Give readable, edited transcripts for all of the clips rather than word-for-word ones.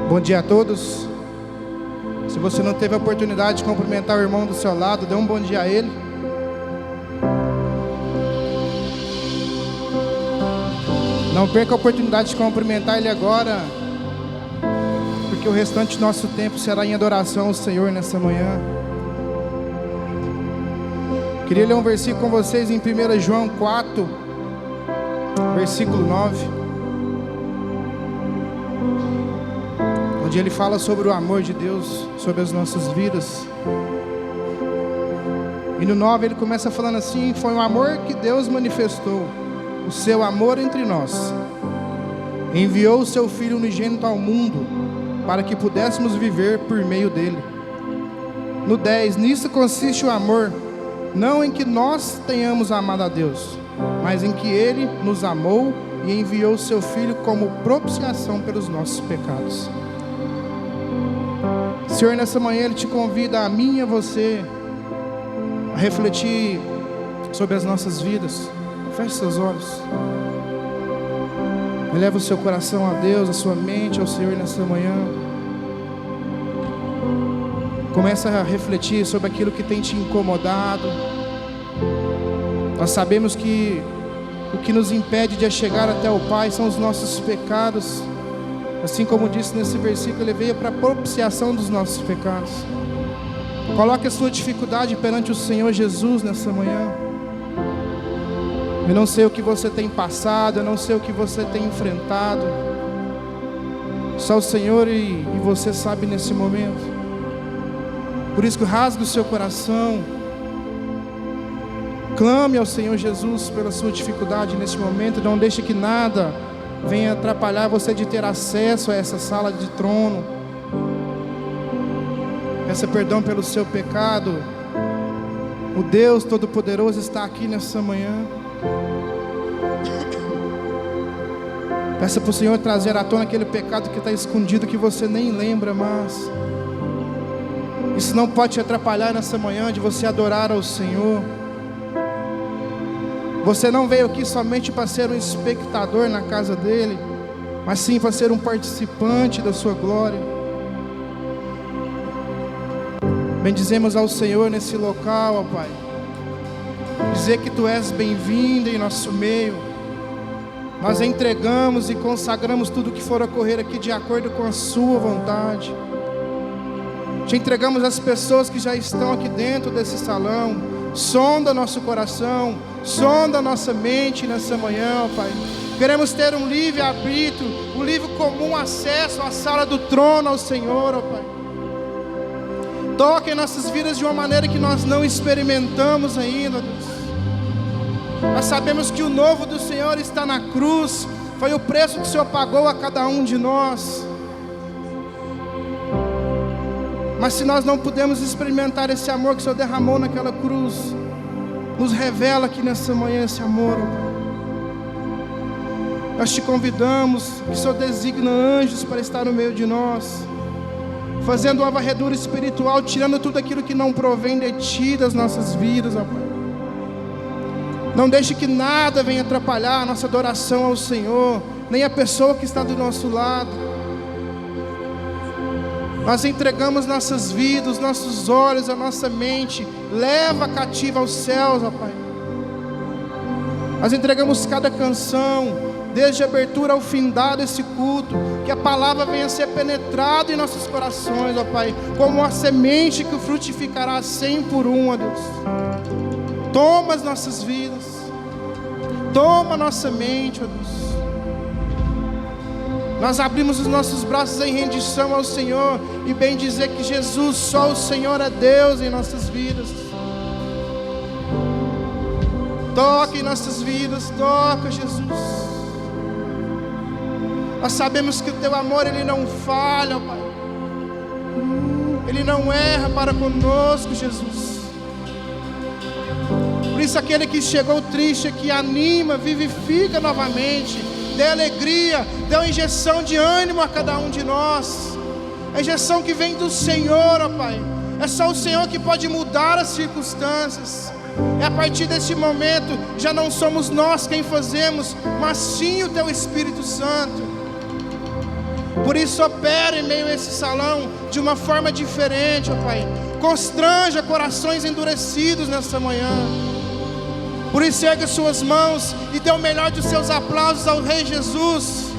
Bom dia a todos. Se você não teve a oportunidade de cumprimentar o irmão do seu lado, dê um bom dia a ele. Não perca a oportunidade de cumprimentar ele agora, porque o restante do nosso tempo será em adoração ao Senhor nessa manhã. Queria ler um versículo com vocês em 1 João 4, versículo 9, onde ele fala sobre o amor de Deus sobre as nossas vidas. E no 9 ele começa falando assim: foi o amor que Deus manifestou, o seu amor entre nós. Enviou o seu Filho unigênito ao mundo, para que pudéssemos viver por meio dele. No 10, nisso consiste o amor, não em que nós tenhamos amado a Deus, mas em que ele nos amou e enviou o seu Filho como propiciação pelos nossos pecados. Senhor, nessa manhã ele te convida a mim e a você a refletir sobre as nossas vidas. Feche seus olhos. Eleva o seu coração a Deus, a sua mente ao Senhor nessa manhã. Começa a refletir sobre aquilo que tem te incomodado. Nós sabemos que o que nos impede de chegar até o Pai são os nossos pecados. Assim como disse nesse versículo, ele veio para a propiciação dos nossos pecados. Coloque a sua dificuldade perante o Senhor Jesus nessa manhã. Eu não sei o que você tem passado, eu não sei o que você tem enfrentado. Só o Senhor e você sabe nesse momento. Por isso que rasgue o seu coração. Clame ao Senhor Jesus pela sua dificuldade nesse momento. Não deixe que nada venha atrapalhar você de ter acesso a essa sala de trono. Peça perdão pelo seu pecado. O Deus Todo-Poderoso está aqui nessa manhã. Peça para o Senhor trazer à tona aquele pecado que está escondido, que você nem lembra mais. Isso não pode te atrapalhar nessa manhã de você adorar ao Senhor. Você não veio aqui somente para ser um espectador na casa dele, mas sim para ser um participante da sua glória. Bendizemos ao Senhor nesse local, ó Pai. Dizer que Tu és bem-vindo em nosso meio. Nós entregamos e consagramos tudo que for ocorrer aqui de acordo com a Sua vontade. Te entregamos as pessoas que já estão aqui dentro desse salão. Sonda nosso coração, sonda nossa mente nessa manhã, ó Pai. Queremos ter um livre-arbítrio, um livre comum acesso à sala do trono ao Senhor, ó Pai. Toque em nossas vidas de uma maneira que nós não experimentamos ainda, Deus. Nós sabemos que o novo do Senhor está na cruz. Foi o preço que o Senhor pagou a cada um de nós. Mas se nós não podemos experimentar esse amor que o Senhor derramou naquela cruz, nos revela aqui nessa manhã esse amor. Nós te convidamos, que o Senhor designa anjos para estar no meio de nós, fazendo uma varredura espiritual, tirando tudo aquilo que não provém de Ti, das nossas vidas, ó Pai. Não deixe que nada venha atrapalhar a nossa adoração ao Senhor, nem a pessoa que está do nosso lado. Nós entregamos nossas vidas, nossos olhos, a nossa mente. Leva cativa aos céus, ó Pai. Nós entregamos cada canção, desde a abertura ao findar desse culto. Que a palavra venha a ser penetrada em nossos corações, ó Pai, como uma semente que frutificará 100 por 1, ó Deus. Toma as nossas vidas, toma a nossa mente, ó Deus. Nós abrimos os nossos braços em rendição ao Senhor e bem dizer que Jesus, só o Senhor é Deus em nossas vidas. Toca em nossas vidas, toca, Jesus. Nós sabemos que o Teu amor, Ele não falha, Pai. Ele não erra para conosco, Jesus. Por isso aquele que chegou triste, que anima, vivifica novamente, dê alegria, dê uma injeção de ânimo a cada um de nós. A injeção que vem do Senhor, ó Pai. É só o Senhor que pode mudar as circunstâncias. É a partir desse momento, já não somos nós quem fazemos, mas sim o Teu Espírito Santo. Por isso opera em meio a esse salão de uma forma diferente, ó Pai. Constranja corações endurecidos nesta manhã. Por isso ergue suas mãos e dê o melhor dos seus aplausos ao Rei Jesus.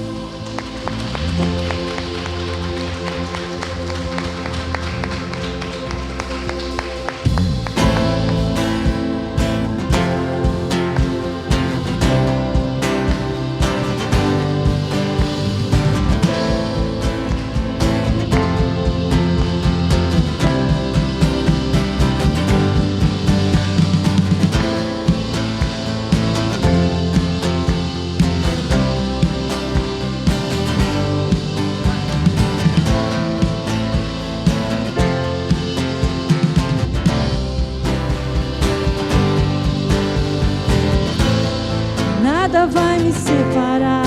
Nada vai me separar,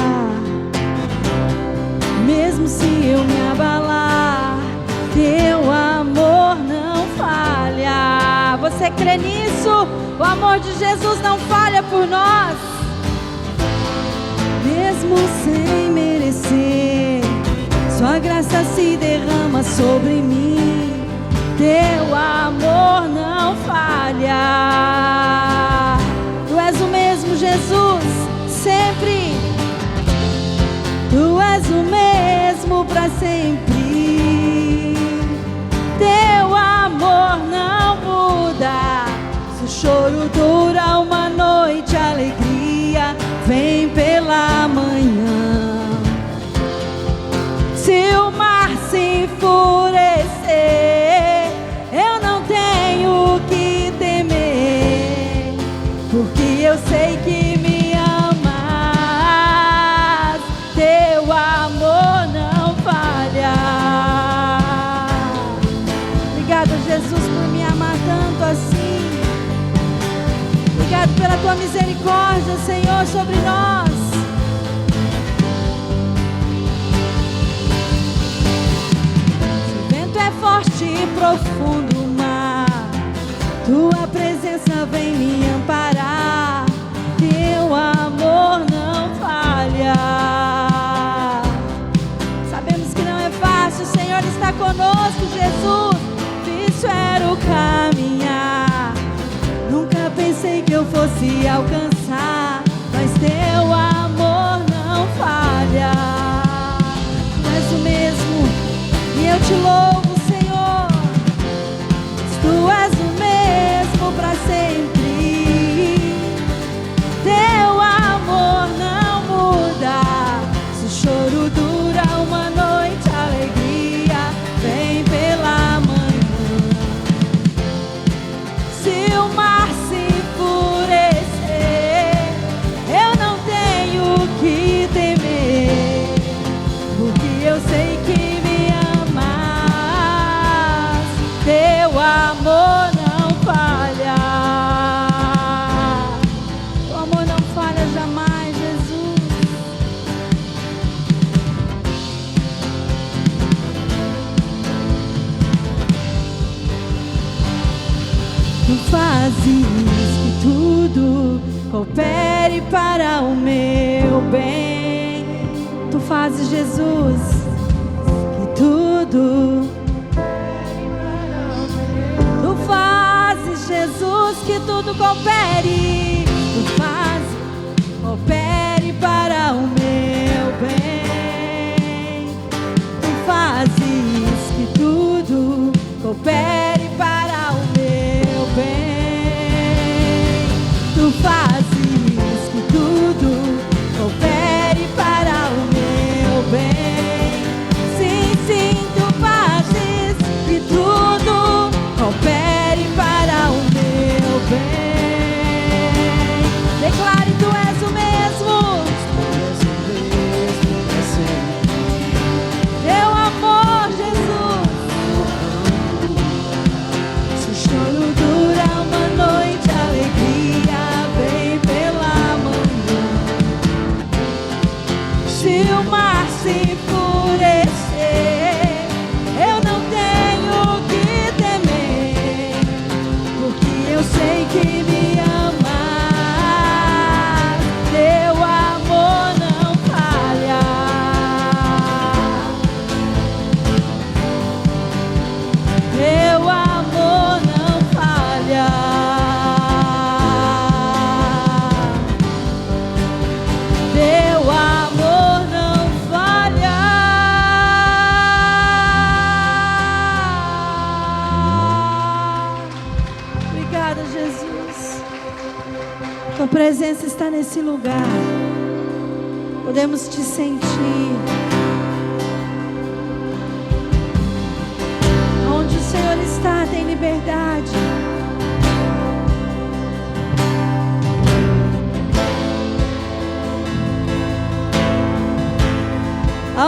mesmo se eu me abalar, teu amor não falha. Você crê nisso? O amor de Jesus não falha por nós. Mesmo sem merecer, sua graça se derrama sobre mim, teu amor não falha. Tu és o mesmo, Jesus, sempre. Tu és o mesmo para sempre. Teu amor não muda. Se o choro dura uma noite, a alegria vem pela manhã. Se o mar se enfurecer, eu não tenho o que temer, porque eu sei que me amas, teu amor não falha. Obrigada, Jesus, por me amar tanto assim. Obrigado pela tua misericórdia, Senhor, sobre nós. Se o vento é forte e profundo o mar, tua presença vem me amparar, teu amor não falha. Sabemos que não é fácil, o Senhor está conosco, Jesus. Difícil era o caminhar, nunca pensei que eu fosse alcançar, mas teu amor não falha. Tu és o mesmo e eu te louvo, Senhor. Tu és o mesmo para sempre. Teu amor não muda. Se o choro dura uma noite, a alegria vem pela manhã. Se o mar se enfurecer, eu não tenho o que temer, porque eu sei que me amas, teu amor não falha. Teu amor não falha jamais, Jesus. Tu fazes que tudo coopere para o meu bem. Tu fazes, Jesus, que tudo. Tu fazes, Jesus, que tudo coopere. Tu fazes, coopere para o meu bem. Tu fazes que tudo coopere para o meu bem. Tu fazes que tudo coopere para o meu bem. Sim, sim, tu fazes que tudo coopere para o meu bem. Declare, tu és o mesmo. Teu amor, Jesus. presença está nesse lugar. Podemos te sentir. Onde o Senhor está, tem liberdade.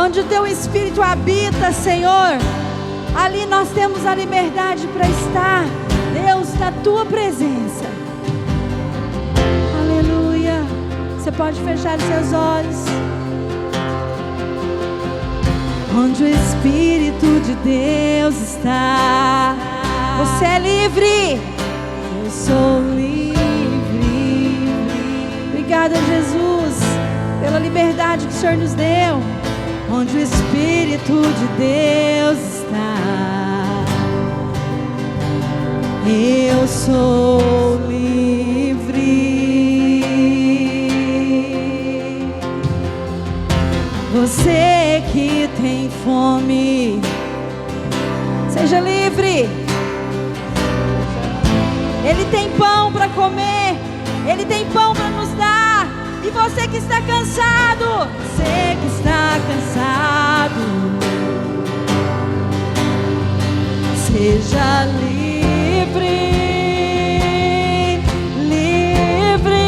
Onde o teu Espírito habita, Senhor, ali nós temos a liberdade para estar, Deus, na tua presença. Aleluia. Você pode fechar os seus olhos. Onde o Espírito de Deus está, você é livre. Eu sou livre. Obrigada, Jesus, pela liberdade que o Senhor nos deu. Onde o Espírito de Deus está, eu sou livre. Você que tem fome, seja livre. Ele tem pão para comer, Ele tem pão para nos dar. E você que está cansado, você que está cansado, seja livre, livre.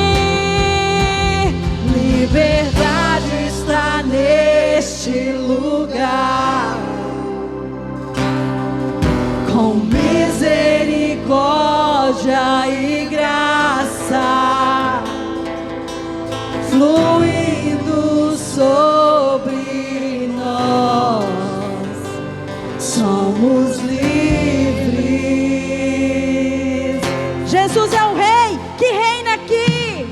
Liberdade está neste lugar, com misericórdia e graça fluindo sobre nós, somos livres. Jesus é o Rei que reina aqui.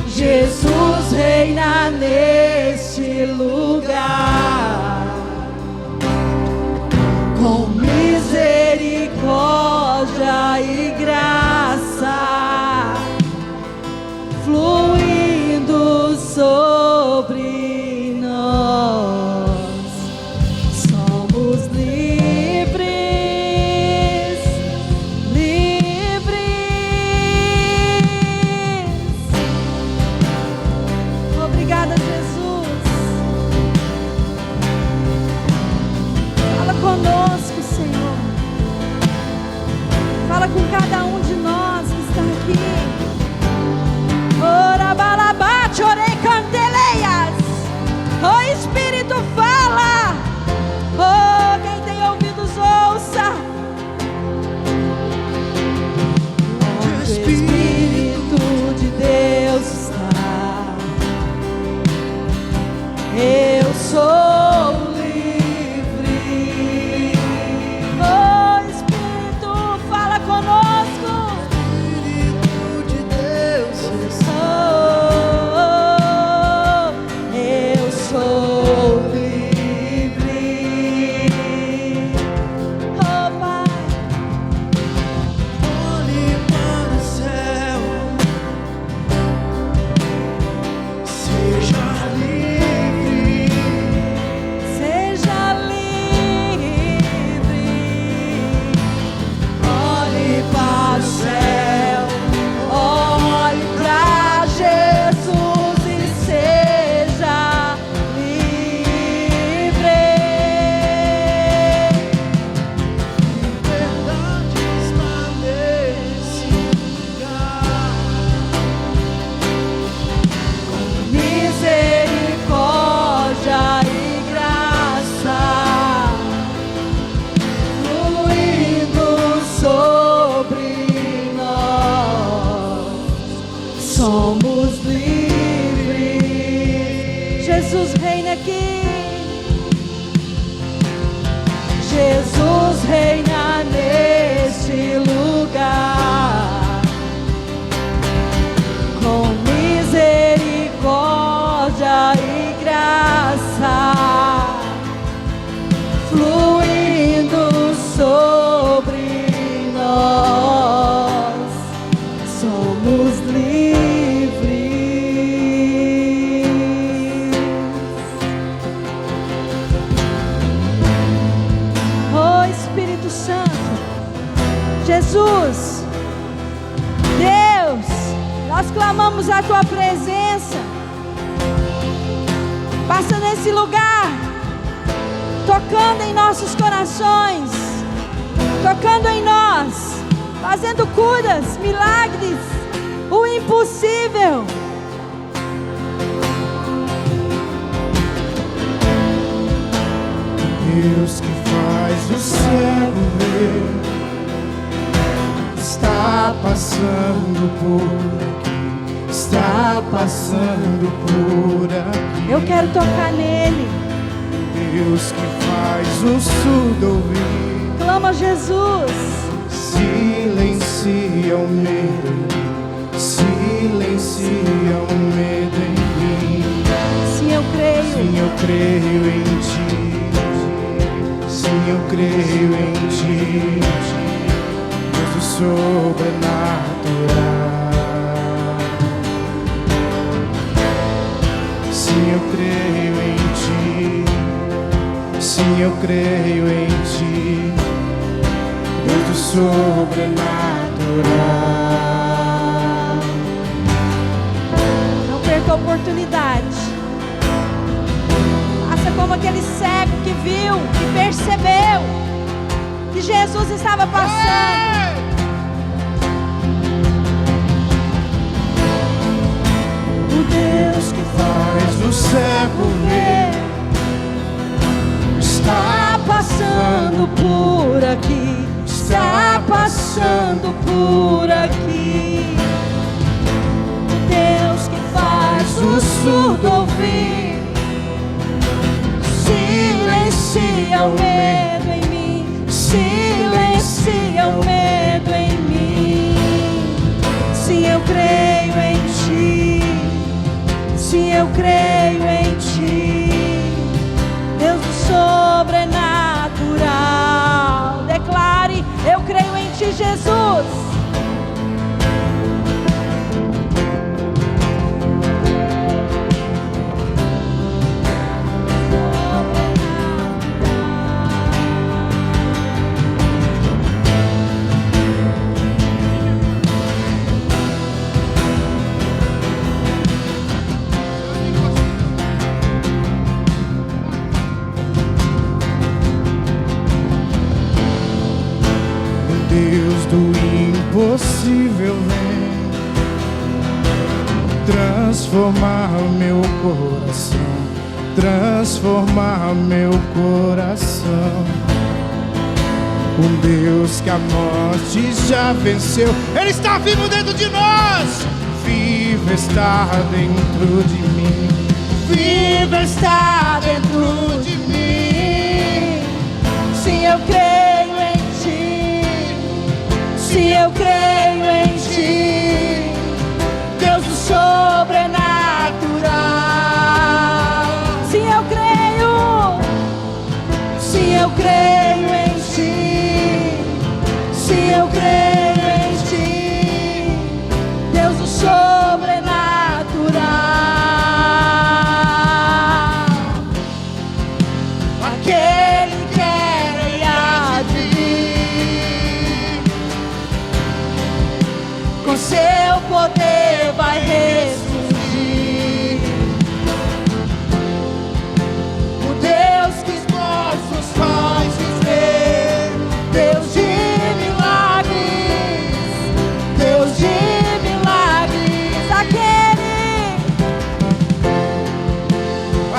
Jesus reina neste lugar, com misericórdia e graça fluindo sobre nós, somos livres, livres. Obrigada, Jesus. Fala conosco, Senhor. Fala com cada um de nós que está aqui. Ora balabate, orei candeleias. Oh Espírito, fala. Oh, quem tem ouvidos, ouça. Onde o Espírito de Deus está, eu sou livre. Oh Espírito, fala conosco. Espírito de Deus, eu sou livre. Oh Pai, olhe para o céu, seja livre, seja livre. Olhe para o céu, olhe para Jesus e seja livre. Liberdade está nesse lugar, com misericórdia e graça fluindo sobre nós, somos livres. Jesus reina aqui. Jesus reina neste lugar, com misericórdia e graça fluindo sobre nós, somos livres. Oh Espírito Santo, Jesus, Deus, Nós clamamos a tua presença. Passa nesse lugar, tocando em nossos corações, tocando em nós, fazendo curas, milagres, o impossível. Deus que faz o cego ver, está passando por aqui, está passando por aqui. Eu quero tocar nele. Deus que faz o surdo ouvir, Clama Jesus. silencia o medo, silencia o medo em mim. Sim, eu creio. Sim, eu creio em ti. Sim, eu creio em ti, Deus do sobrenatural. Sim, eu creio em ti. Sim, eu creio em ti, Deus do sobrenatural. Não perca a oportunidade. Faça como aquele cego que viu, que percebeu que Jesus estava passando. O Deus que faz o cego ver, está Passando por aqui, está passando por aqui. Deus que faz o surdo ouvir, silencia o medo em mim, silencia o medo em mim. Sim, eu creio em ti, sim, eu creio em ti, Deus do sobrenatural. Declare: eu creio em ti, Jesus. Deus do impossível vem transformar meu coração, transformar meu coração. Um Deus que a morte já venceu, Ele está vivo dentro de nós. Vivo está dentro de mim, vivo está dentro de mim. Sim, eu creio em ti, sim, eu creio em ti, Deus do sobrenatural. Sim, eu creio, sim, eu creio em ti, sim, eu creio em ti, Deus do sobrenatural. Aquele que era e há de vir, com seu poder vai ressurgir. O Deus que os mortos faz viver, Deus de milagres, Deus de milagres.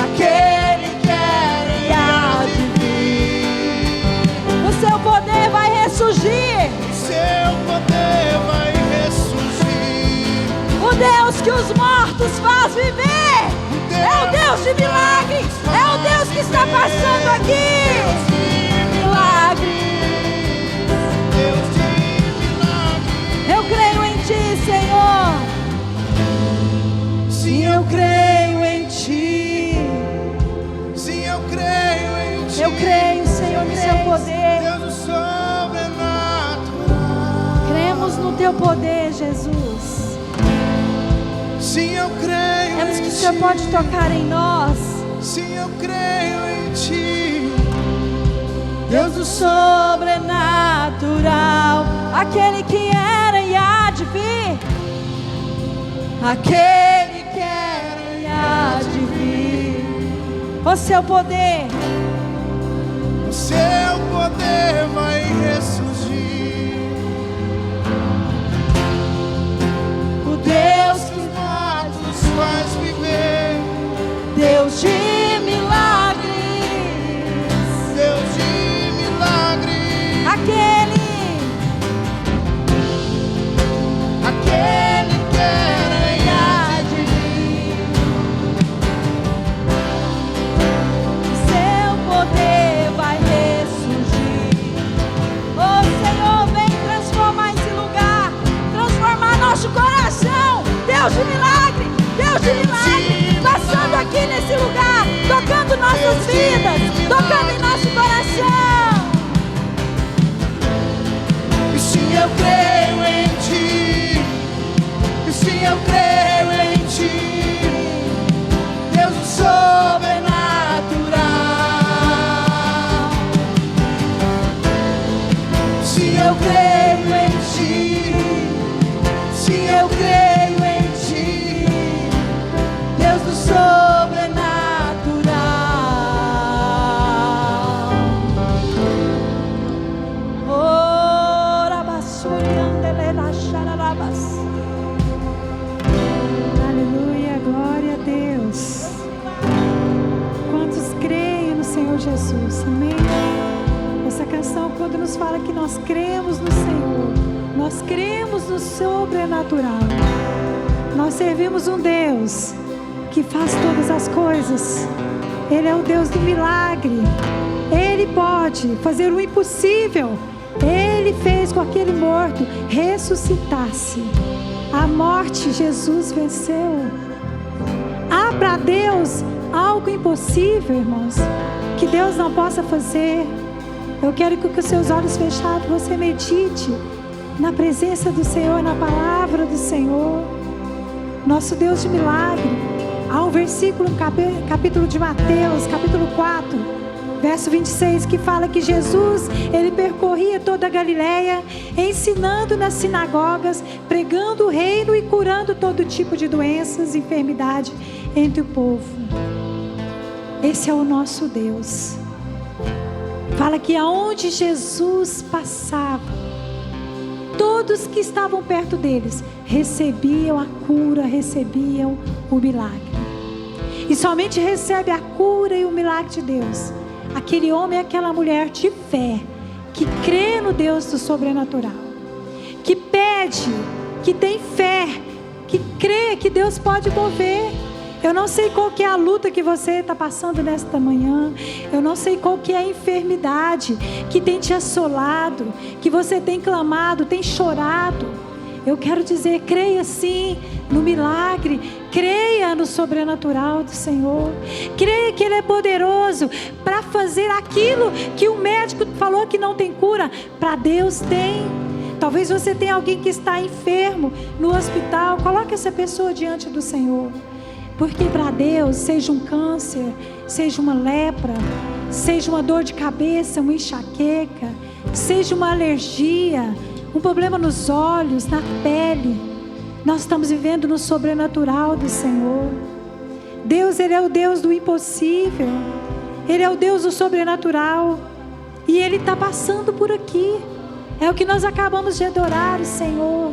Aquele que era e há de vir, o seu poder vai ressurgir. Seu poder vai ressurgir. O Deus que os mortos faz viver é o Deus de milagres, é o Deus que está passando aqui. Milagres, Deus de milagres. eu creio em ti, Senhor. Sim, eu creio em ti. Sim, eu creio em ti. Eu creio, Senhor, no seu poder. Deus do sobrenatural. Cremos no teu poder, Jesus. Sim, eu creio Cremos em que o ti. Senhor pode tocar em nós. Sim, eu creio em ti. Deus do sobrenatural, aquele que era e há de vir, aquele que era e há de vir. O seu poder vai ressurgir. O Deus Que mortos faz viver. Deus de milagres, Deus de milagres. aquele que era e há de vir. seu poder vai ressurgir. Oh Senhor, vem transformar esse lugar, transformar nosso coração. Deus de milagre, Deus de milagre, passando aqui nesse lugar, tocando nossas vidas, tocando em nosso coração. E sim, eu creio em ti. E sim, eu creio em ti. Deus do sobrenatural. Sim, eu creio em ti. Sim, eu creio em ti. Deus do sobrenatural. Oh, rabassuriandelena xararabas. Aleluia, glória a Deus. Quantos creem no Senhor Jesus, amém? Essa canção, quando nos fala que nós cremos no Senhor, nós cremos no sobrenatural. Nós servimos um Deus que faz todas as coisas. Ele é o Deus do milagre. Ele pode fazer o impossível. Ele fez com aquele morto ressuscitar-se. A morte Jesus venceu. Há para Deus algo impossível, irmãos, que Deus não possa fazer. Eu quero que com os seus olhos fechados você medite na presença do Senhor, na palavra do Senhor. Nosso Deus de milagre. Há um versículo no capítulo de Mateus, capítulo 4, verso 26, que fala que Jesus, ele percorria toda a Galileia, ensinando nas sinagogas, pregando o reino e curando todo tipo de doenças e enfermidade entre o povo. Esse é o nosso Deus. Fala que aonde Jesus passava, todos que estavam perto deles recebiam a cura, recebiam o milagre. E somente recebe a cura e o milagre de Deus aquele homem e aquela mulher de fé, que crê no Deus do sobrenatural, que pede, que tem fé, que crê que Deus pode mover. Eu não sei qual que é a luta que você está passando nesta manhã. Eu não sei qual que é a enfermidade que tem te assolado, que você tem clamado, tem chorado. Eu quero dizer, creia sim no milagre, creia no sobrenatural do Senhor, creia que Ele é poderoso para fazer aquilo que o médico falou que não tem cura, para Deus tem. Talvez você tenha alguém que está enfermo no hospital, coloque essa pessoa diante do Senhor, porque para Deus, seja um câncer, seja uma lepra, seja uma dor de cabeça, uma enxaqueca, seja uma alergia, um problema nos olhos, na pele, nós estamos vivendo no sobrenatural do Senhor. Deus, Ele é o Deus do impossível, Ele é o Deus do sobrenatural, e Ele está passando por aqui. É o que nós acabamos de adorar o Senhor,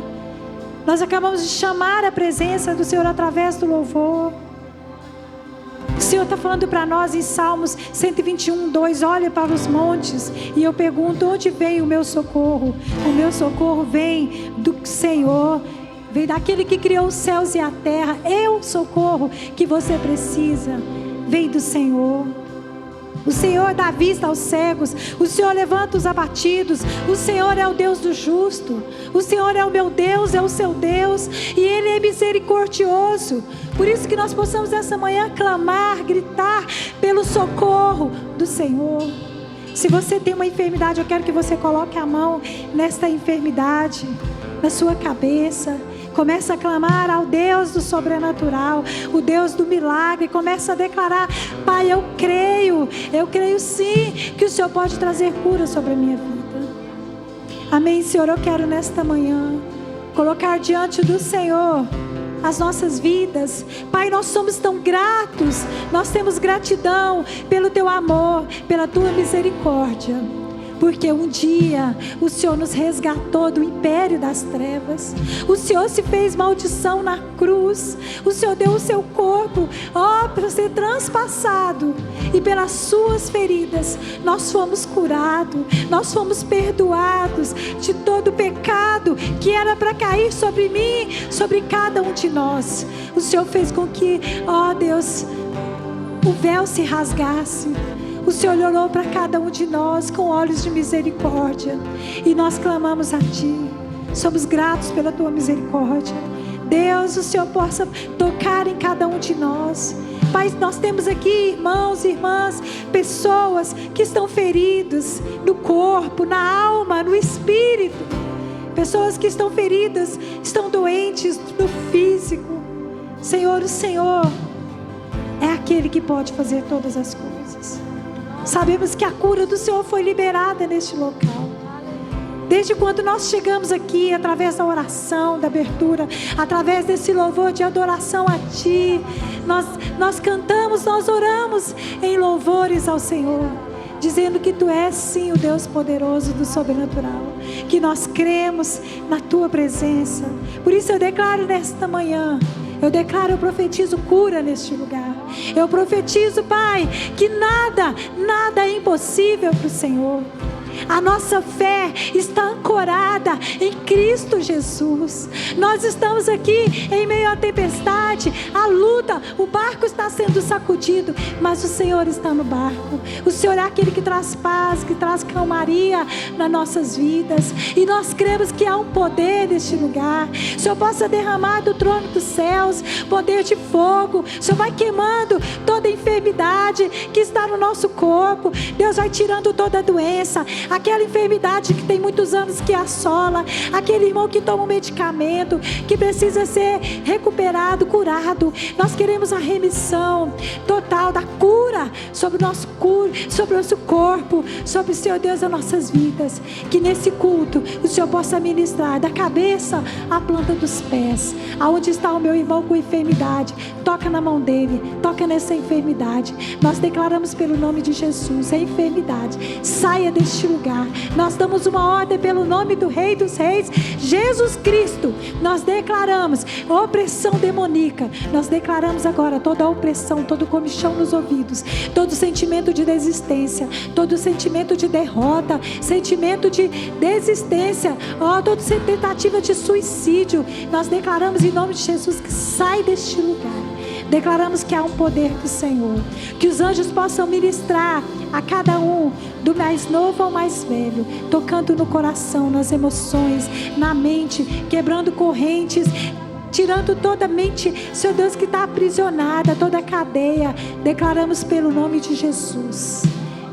nós acabamos de chamar a presença do Senhor através do louvor. O Senhor está falando para nós em Salmos 121, 2, olha para os montes, e eu pergunto, onde vem o meu socorro? O meu socorro vem do Senhor, vem daquele que criou os céus e a terra. É o socorro que você precisa, vem do Senhor. O Senhor dá vista aos cegos, o Senhor levanta os abatidos, o Senhor é o Deus do justo, o Senhor é o meu Deus, é o seu Deus, e Ele é misericordioso. Por isso que nós possamos essa manhã clamar, gritar pelo socorro do Senhor. Se você tem uma enfermidade, eu quero que você coloque a mão nesta enfermidade, na sua cabeça. Começa a clamar ao Deus do sobrenatural, o Deus do milagre. Começa a declarar: Pai, eu creio sim que o Senhor pode trazer cura sobre a minha vida. Amém, Senhor. Eu quero nesta manhã colocar diante do Senhor as nossas vidas. Pai, nós somos tão gratos, nós temos gratidão pelo Teu amor, pela Tua misericórdia. Porque um dia o Senhor nos resgatou do império das trevas. O Senhor se fez maldição na cruz. O Senhor deu o seu corpo, para ser transpassado. E pelas suas feridas nós fomos curados. Nós fomos perdoados de todo pecado que era para cair sobre mim, sobre cada um de nós. O Senhor fez com que, Deus, o véu se rasgasse. O Senhor olhou para cada um de nós com olhos de misericórdia. E nós clamamos a Ti. Somos gratos pela Tua misericórdia. Deus, o Senhor possa tocar em cada um de nós. Pai, nós temos aqui irmãos e irmãs, pessoas que estão feridos no corpo, na alma, no espírito. Pessoas que estão feridas, estão doentes no físico. Senhor, o Senhor é aquele que pode fazer todas as coisas. Sabemos que a cura do Senhor foi liberada neste local. Desde quando nós chegamos aqui, através da oração, da abertura, através desse louvor de adoração a Ti, nós cantamos, nós oramos em louvores ao Senhor, dizendo que Tu és sim o Deus poderoso do sobrenatural, que nós cremos na Tua presença. Por isso eu declaro nesta manhã, eu profetizo cura neste lugar. Eu profetizo, Pai, que nada é impossível para o Senhor. A nossa fé está ancorada em Cristo Jesus. Nós estamos aqui em meio à tempestade, à luta, o barco está sendo sacudido, mas o Senhor está no barco. O Senhor é aquele que traz paz, que traz calmaria nas nossas vidas. E nós cremos que há um poder neste lugar. O Senhor possa derramar do trono dos céus poder de fogo. O Senhor vai queimando toda enfermidade que está no nosso corpo. Deus vai tirando toda doença, aquela enfermidade que tem muitos anos que assola, aquele irmão que toma um medicamento, que precisa ser recuperado, curado. Nós queremos a remissão total da cura sobre o nosso corpo, sobre o Senhor Deus as nossas vidas. Que nesse culto o Senhor possa ministrar da cabeça à planta dos pés. Aonde está o meu irmão com enfermidade, toca na mão dele, toca nessa enfermidade. Nós declaramos pelo nome de Jesus, a enfermidade saia deste lugar. Nós damos uma ordem pelo nome do Rei dos Reis, Jesus Cristo. Nós declaramos opressão demoníaca. Nós declaramos agora toda a opressão, todo comichão nos ouvidos, todo sentimento de desistência, todo sentimento de derrota, sentimento de desistência, toda tentativa de suicídio. Nós declaramos em nome de Jesus que sai deste lugar. Declaramos que há um poder do Senhor, que os anjos possam ministrar a cada um, do mais novo ao mais velho, tocando no coração, nas emoções, na mente, quebrando correntes, tirando toda a mente, Senhor Deus, que está aprisionada, toda a cadeia. Declaramos pelo nome de Jesus,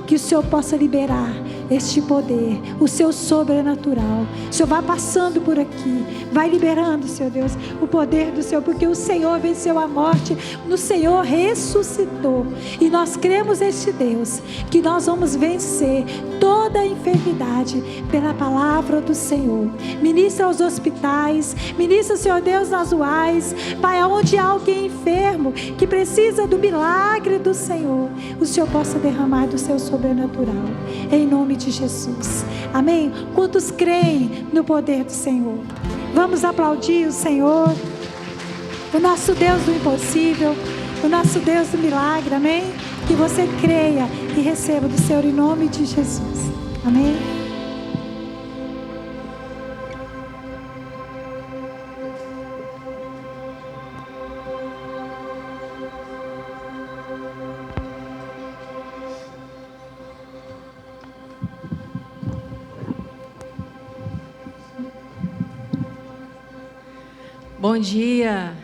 que o Senhor possa liberar este poder, o seu sobrenatural. O Senhor vai passando por aqui, vai liberando, Senhor Deus, o poder do Senhor, porque o Senhor venceu a morte, no Senhor ressuscitou. E nós cremos neste Deus, que nós vamos vencer toda a enfermidade pela palavra do Senhor. Ministra aos hospitais, ministra, Senhor Deus, nas UAIs, Pai, aonde há alguém enfermo que precisa do milagre do Senhor, o Senhor possa derramar do seu sobrenatural, em nome de Jesus. Amém? Quantos creem no poder do Senhor? Vamos aplaudir o Senhor, o nosso Deus do impossível, o nosso Deus do milagre. Amém? Que você creia e receba do Senhor em nome de Jesus. Amém? Bom dia,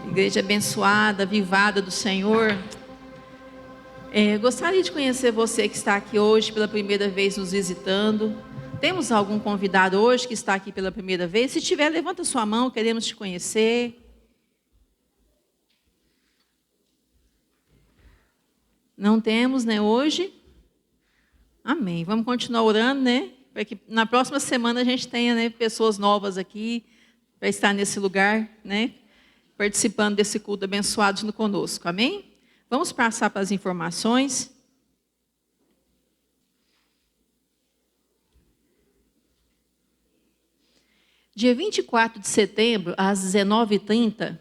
igreja abençoada, avivada do Senhor. Gostaria de conhecer você que está aqui hoje pela primeira vez nos visitando. Temos algum convidado hoje que está aqui pela primeira vez? Se tiver, levanta sua mão, queremos te conhecer. Não temos, né, hoje? Amém. Vamos continuar orando, né? Para que na próxima semana a gente tenha, né, pessoas novas aqui, para estar nesse lugar, né? Participando desse culto abençoado junto conosco. Amém? Vamos passar para as informações. Dia 24 de setembro, às 19h30,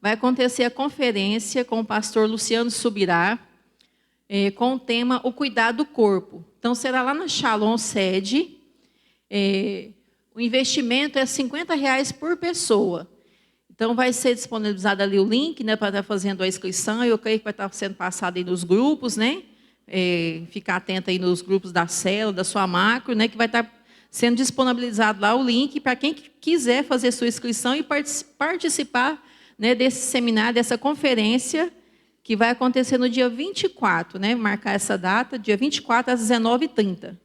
vai acontecer a conferência com o pastor Luciano Subirá, com o tema O Cuidado do Corpo. Então, será lá na Shalom sede. O investimento é R$50 por pessoa. Então, vai ser disponibilizado ali o link, né, para estar fazendo a inscrição. Eu creio que vai estar sendo passado aí nos grupos, né? Ficar atento aí nos grupos da célula, da sua macro, né, que vai estar sendo disponibilizado lá o link para quem quiser fazer sua inscrição e participar, né, desse seminário, dessa conferência, que vai acontecer no dia 24, né? Marcar essa data, dia 24 às 19h30.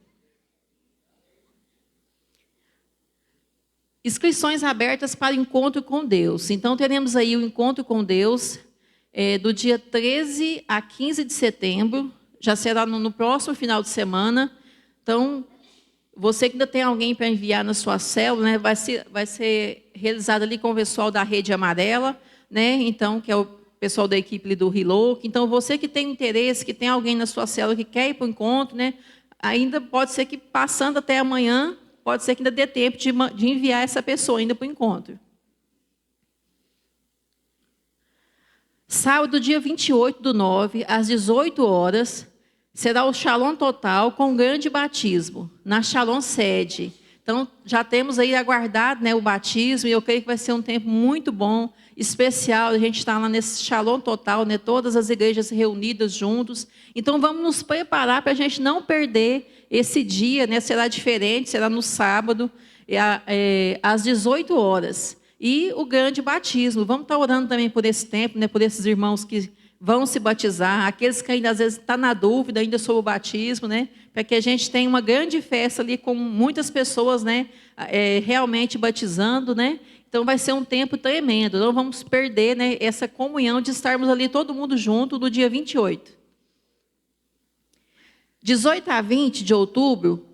Inscrições abertas para o encontro com Deus. Então, teremos aí o encontro com Deus do dia 13 a 15 de setembro. Já será no próximo final de semana. Então, você que ainda tem alguém para enviar na sua célula, né, vai ser realizado ali com o pessoal da Rede Amarela, né, então, que é o pessoal da equipe do Reload. Então, você que tem interesse, que tem alguém na sua célula que quer ir para o encontro, né, ainda pode ser que passando até amanhã, pode ser que ainda dê tempo de enviar essa pessoa ainda para o encontro. Sábado, dia 28/9, às 18 horas, será o Shalom Total com grande batismo, na Shalom sede. Então, já temos aí aguardado, né, o batismo, e eu creio que vai ser um tempo muito bom, especial, a gente está lá nesse Shalom Total, né, todas as igrejas reunidas juntos. Então, vamos nos preparar para a gente não perder esse dia, né, será diferente, será no sábado, às 18 horas. E o grande batismo, vamos estar orando também por esse tempo, né, por esses irmãos que vão se batizar, aqueles que ainda às vezes estão na dúvida ainda sobre o batismo, né? Para que a gente tenha uma grande festa ali com muitas pessoas, né? Realmente batizando, né? Então vai ser um tempo tremendo. Não vamos perder, né, essa comunhão de estarmos ali todo mundo junto no dia 28. 18 a 20 de outubro,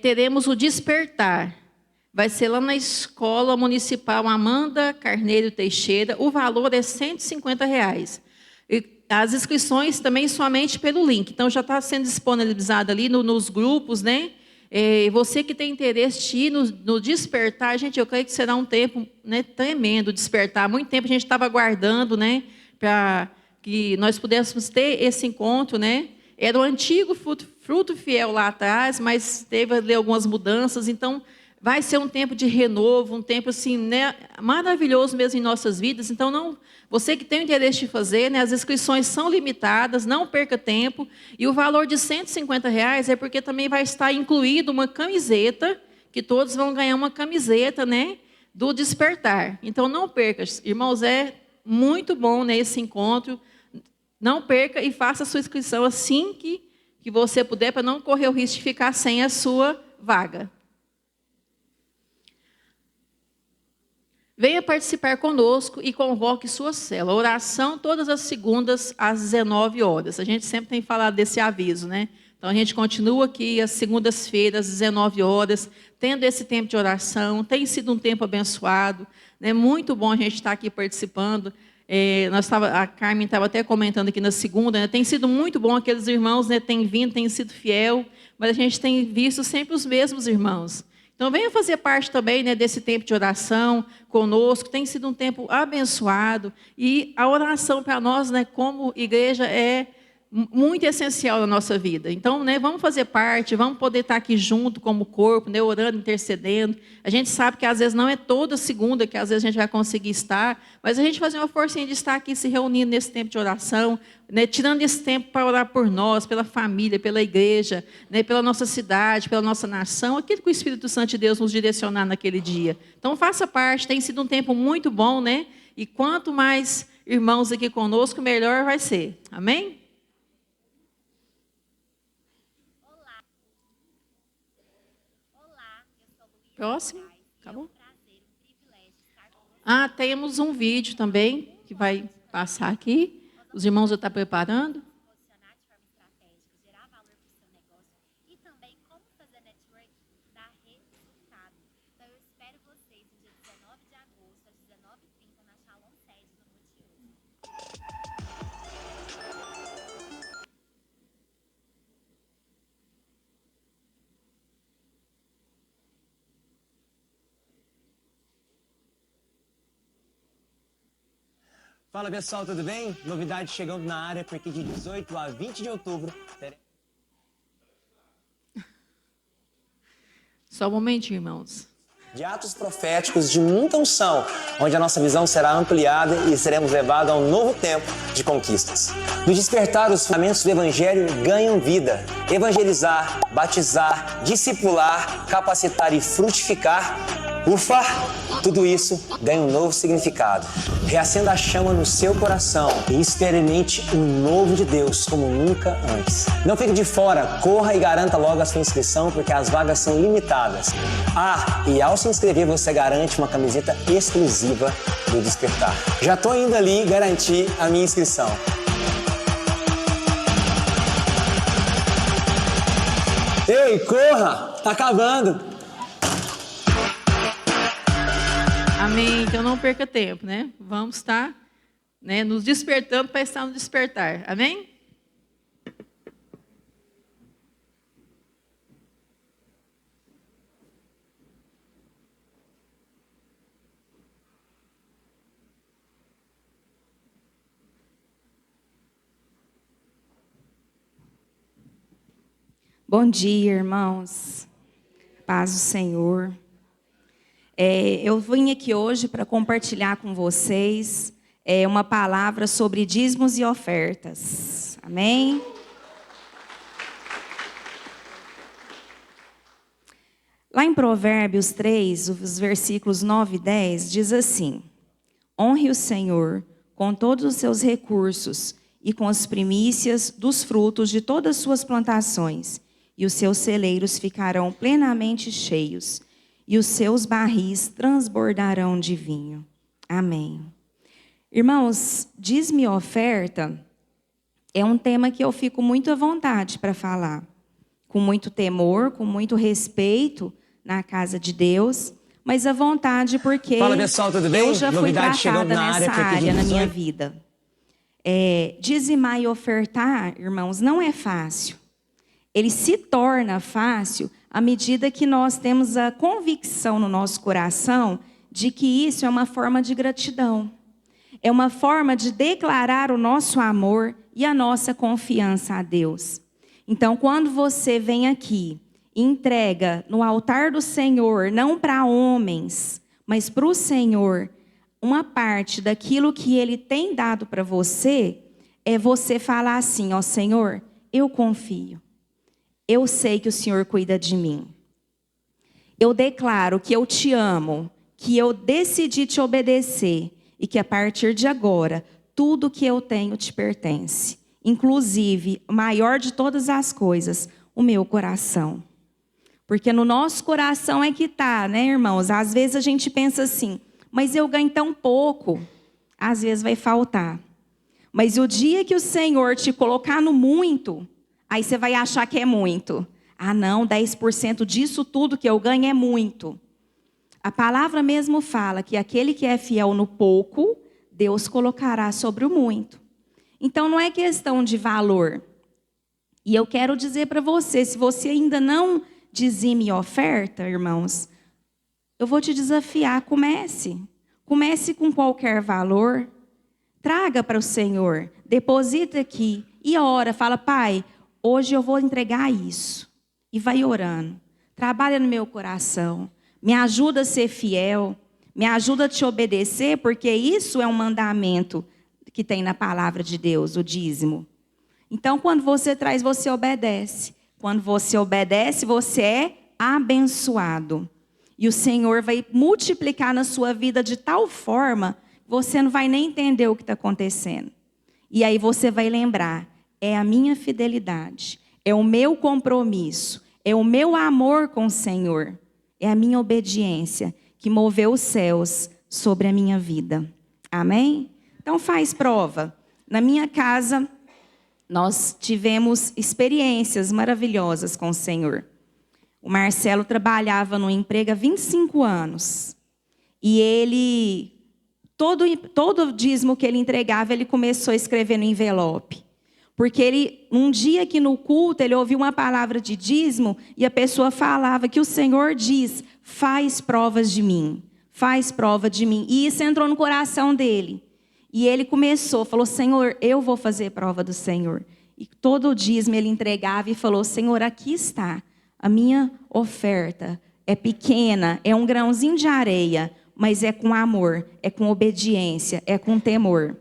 teremos o Despertar. Vai ser lá na Escola Municipal Amanda Carneiro Teixeira. O valor é R$150. As inscrições também somente pelo link. Então, já está sendo disponibilizado ali nos grupos, né? Você que tem interesse de ir no Despertar, gente, eu creio que será um tempo, né, tremendo, Despertar. Há muito tempo a gente estava aguardando, né, para que nós pudéssemos ter esse encontro, né? Era o antigo Fruto Fiel lá atrás, mas teve ali algumas mudanças. Então, vai ser um tempo de renovo, um tempo assim, né, maravilhoso mesmo em nossas vidas. Então, você que tem o interesse de fazer, né, as inscrições são limitadas, não perca tempo. E o valor de R$150 é porque também vai estar incluído uma camiseta, que todos vão ganhar uma camiseta, né, do Despertar. Então, não perca, irmãos, é muito bom, né, esse encontro. Não perca e faça a sua inscrição assim que você puder, para não correr o risco de ficar sem a sua vaga. Venha participar conosco e convoque sua célula. Oração todas as segundas às 19 horas. A gente sempre tem falado desse aviso, né? Então, a gente continua aqui às segundas-feiras, às 19 horas, tendo esse tempo de oração. Tem sido um tempo abençoado, né? Muito bom a gente estar aqui participando. A Carmen estava até comentando aqui na segunda, né? Tem sido muito bom, aqueles irmãos, né, têm vindo, têm sido fiel, mas a gente tem visto sempre os mesmos irmãos. Então, venha fazer parte também, né, desse tempo de oração conosco. Tem sido um tempo abençoado. E a oração para nós, né, como igreja, é muito essencial na nossa vida. Então, né, vamos fazer parte, vamos poder estar aqui junto como corpo, né, orando, intercedendo. A gente sabe que às vezes não é toda segunda que às vezes a gente vai conseguir estar, mas a gente fazer uma forcinha de estar aqui se reunindo nesse tempo de oração, né, tirando esse tempo para orar por nós, pela família, pela igreja, né, pela nossa cidade, pela nossa nação, aquilo que o Espírito Santo de Deus nos direcionar naquele dia. Então, faça parte, tem sido um tempo muito bom, né? E quanto mais irmãos aqui conosco, melhor vai ser. Amém? Próximo? Acabou? Temos um vídeo também que vai passar aqui. Os irmãos já estão preparando. Fala pessoal, tudo bem? Novidade chegando na área, porque de 18 a 20 de outubro teremos... Só um momentinho, irmãos. De atos proféticos de muita unção, onde a nossa visão será ampliada e seremos levados a um novo tempo de conquistas. No despertar, os fundamentos do Evangelho ganham vida. Evangelizar, batizar, discipular, capacitar e frutificar. Ufa! Tudo isso ganha um novo significado. Reacenda a chama no seu coração e experimente o novo de Deus como nunca antes. Não fique de fora, corra e garanta logo a sua inscrição, porque as vagas são limitadas. E ao se inscrever você garante uma camiseta exclusiva do Despertar. Já estou indo ali garantir a minha inscrição. Ei, corra! Tá acabando! Amém. Então não perca tempo, né? Vamos estar, né, nos despertando para estar no despertar. Amém? Bom dia, irmãos. Paz do Senhor. Eu vim aqui hoje para compartilhar com vocês uma palavra sobre dízimos e ofertas. Amém? Lá em Provérbios 3, os versículos 9 e 10, diz assim: honre o Senhor com todos os seus recursos e com as primícias dos frutos de todas as suas plantações, e os seus celeiros ficarão plenamente cheios, e os seus barris transbordarão de vinho. Amém. Irmãos, dízimo e oferta é um tema que eu fico muito à vontade para falar, com muito temor, com muito respeito na casa de Deus, mas à vontade porque Fala pessoal, tudo bem? eu já fui Novidade chegando tratada na área, nessa porque área na de minha 18. vida. Dizimar e ofertar, irmãos, não é fácil. Ele se torna fácil à medida que nós temos a convicção no nosso coração de que isso é uma forma de gratidão. É uma forma de declarar o nosso amor e a nossa confiança a Deus. Então, quando você vem aqui e entrega no altar do Senhor, não para homens, mas para o Senhor, uma parte daquilo que Ele tem dado para você, é você falar assim: ó Senhor, eu confio. Eu sei que o Senhor cuida de mim. Eu declaro que eu te amo, que eu decidi te obedecer e que a partir de agora, tudo que eu tenho te pertence. Inclusive, o maior de todas as coisas, o meu coração. Porque no nosso coração é que está, né, irmãos? Às vezes a gente pensa assim, mas eu ganho tão pouco. Às vezes vai faltar. Mas o dia que o Senhor te colocar no muito, aí você vai achar que é muito. Ah, não, 10% disso tudo que eu ganho é muito. A palavra mesmo fala que aquele que é fiel no pouco, Deus colocará sobre o muito. Então não é questão de valor. E eu quero dizer para você, se você ainda não dizime e oferta, irmãos, eu vou te desafiar, comece. Comece com qualquer valor. Traga para o Senhor, deposita aqui e ora, fala: Pai, hoje eu vou entregar isso. E vai orando. Trabalha no meu coração. Me ajuda a ser fiel. Me ajuda a te obedecer, porque isso é um mandamento que tem na palavra de Deus, o dízimo. Então, quando você traz, você obedece. Quando você obedece, você é abençoado. E o Senhor vai multiplicar na sua vida de tal forma que você não vai nem entender o que está acontecendo. E aí você vai lembrar: é a minha fidelidade, é o meu compromisso, é o meu amor com o Senhor, é a minha obediência que moveu os céus sobre a minha vida. Amém? Então faz prova. Na minha casa, nós tivemos experiências maravilhosas com o Senhor. O Marcelo trabalhava no emprego há 25 anos. E ele, todo dízimo que ele entregava, ele começou a escrever no envelope. Porque um dia aqui no culto, ele ouviu uma palavra de dízimo e a pessoa falava que o Senhor diz: faz provas de mim, faz prova de mim. E isso entrou no coração dele. E ele falou, Senhor, eu vou fazer prova do Senhor. E todo o dízimo ele entregava e falou, Senhor, aqui está a minha oferta. É pequena, é um grãozinho de areia, mas é com amor, é com obediência, é com temor.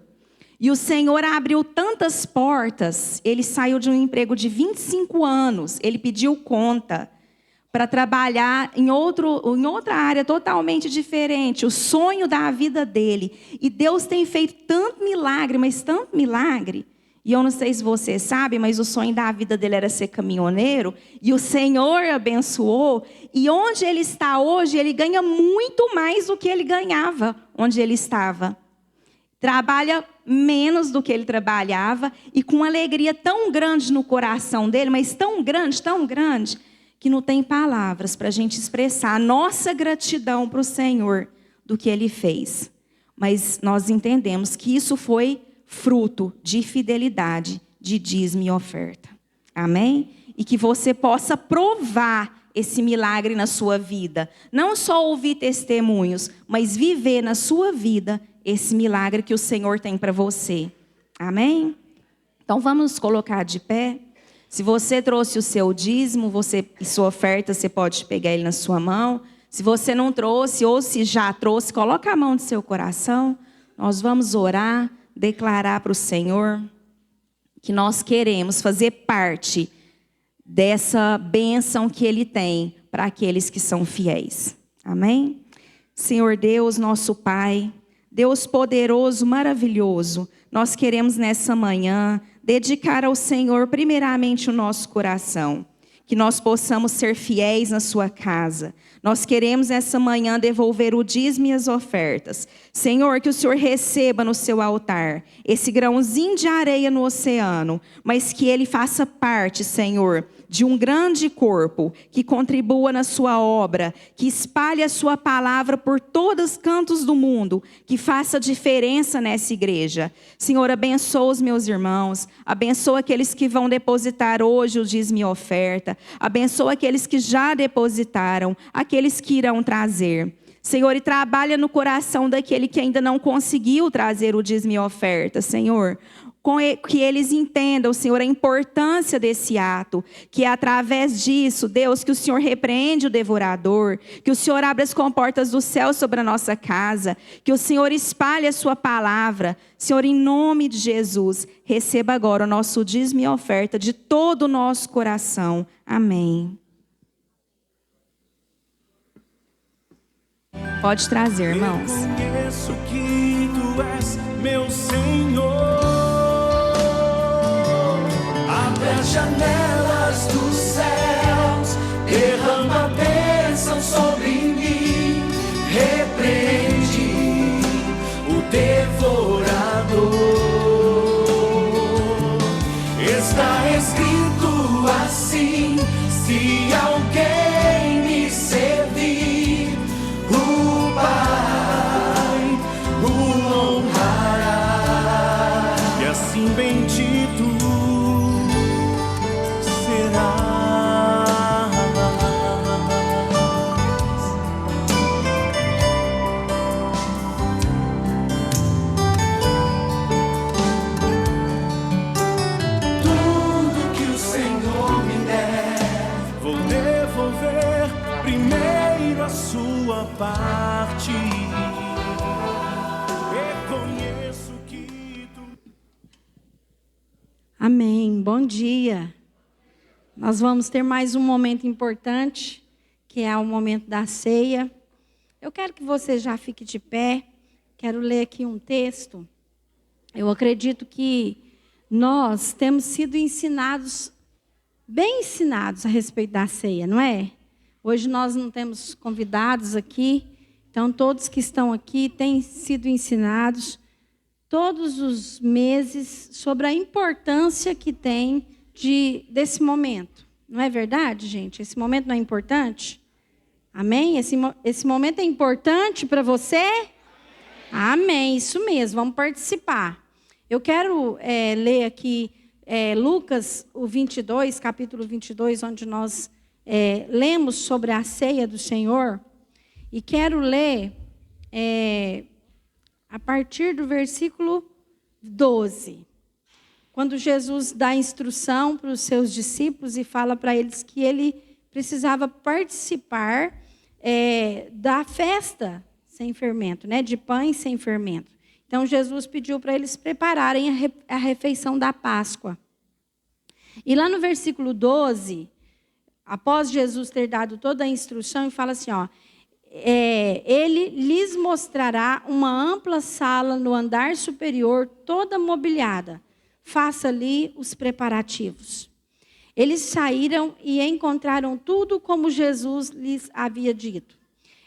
E o Senhor abriu tantas portas. Ele saiu de um emprego de 25 anos, ele pediu conta para trabalhar em outra área totalmente diferente, o sonho da vida dele. E Deus tem feito tanto milagre, mas tanto milagre. E eu não sei se você sabe, mas o sonho da vida dele era ser caminhoneiro. E o Senhor abençoou. E onde ele está hoje, ele ganha muito mais do que ele ganhava onde ele estava. Trabalha menos do que ele trabalhava e com uma alegria tão grande no coração dele, mas tão grande, que não tem palavras para a gente expressar a nossa gratidão para o Senhor do que ele fez. Mas nós entendemos que isso foi fruto de fidelidade, de dízimo e oferta. Amém? E que você possa provar esse milagre na sua vida. Não só ouvir testemunhos, mas viver na sua vida esse milagre que o Senhor tem para você. Amém? Então vamos nos colocar de pé. Se você trouxe o seu dízimo e sua oferta, você pode pegar ele na sua mão. Se você não trouxe, ou se já trouxe, coloca a mão no seu coração. Nós vamos orar, declarar para o Senhor que nós queremos fazer parte dessa bênção que Ele tem para aqueles que são fiéis. Amém? Senhor Deus, nosso Pai, Deus poderoso, maravilhoso, nós queremos nessa manhã dedicar ao Senhor primeiramente o nosso coração, que nós possamos ser fiéis na sua casa. Nós queremos essa manhã devolver o dízimo e as ofertas. Senhor, que o Senhor receba no seu altar esse grãozinho de areia no oceano, mas que ele faça parte, Senhor, de um grande corpo, que contribua na sua obra, que espalhe a sua palavra por todos os cantos do mundo, que faça diferença nessa igreja. Senhor, abençoa os meus irmãos, abençoa aqueles que vão depositar hoje o dízimo e oferta, abençoa aqueles que já depositaram, aqueles que irão trazer. Senhor, e trabalha no coração daquele que ainda não conseguiu trazer o dízimo e oferta, Senhor. Que eles entendam, Senhor, a importância desse ato, que é através disso, Deus, que o Senhor repreende o devorador, que o Senhor abre as comportas do céu sobre a nossa casa, que o Senhor espalhe a sua palavra. Senhor, em nome de Jesus, receba agora o nosso dízimo e oferta de todo o nosso coração. Amém. Pode trazer, irmãos. Reconheço que tu és meu Senhor. Abre as janelas dos céus, derrama a bênção sobre mim, repreende o devorador. Está escrito assim: se alguém me servir, o Pai o honrará, e assim bendito parte. Reconheço que tu... Amém. Bom dia. Nós vamos ter mais um momento importante, que é o momento da ceia. Eu quero que você já fique de pé. Quero ler aqui um texto. Eu acredito que nós temos sido ensinados, bem ensinados a respeito da ceia, não é? Hoje nós não temos convidados aqui, então todos que estão aqui têm sido ensinados todos os meses sobre a importância que tem desse momento. Não é verdade, gente? Esse momento não é importante? Amém? Esse momento é importante para você? Amém, isso mesmo, vamos participar. Eu quero ler aqui Lucas, o 22, capítulo 22, onde nós... lemos sobre a ceia do Senhor, e quero ler a partir do versículo 12. Quando Jesus dá instrução para os seus discípulos e fala para eles que ele precisava participar da festa sem fermento, né? De pães sem fermento. Então, Jesus pediu para eles prepararem a refeição da Páscoa. E lá no versículo 12, após Jesus ter dado toda a instrução, ele fala assim, ó, ele lhes mostrará uma ampla sala no andar superior, toda mobiliada. Faça ali os preparativos. Eles saíram e encontraram tudo como Jesus lhes havia dito.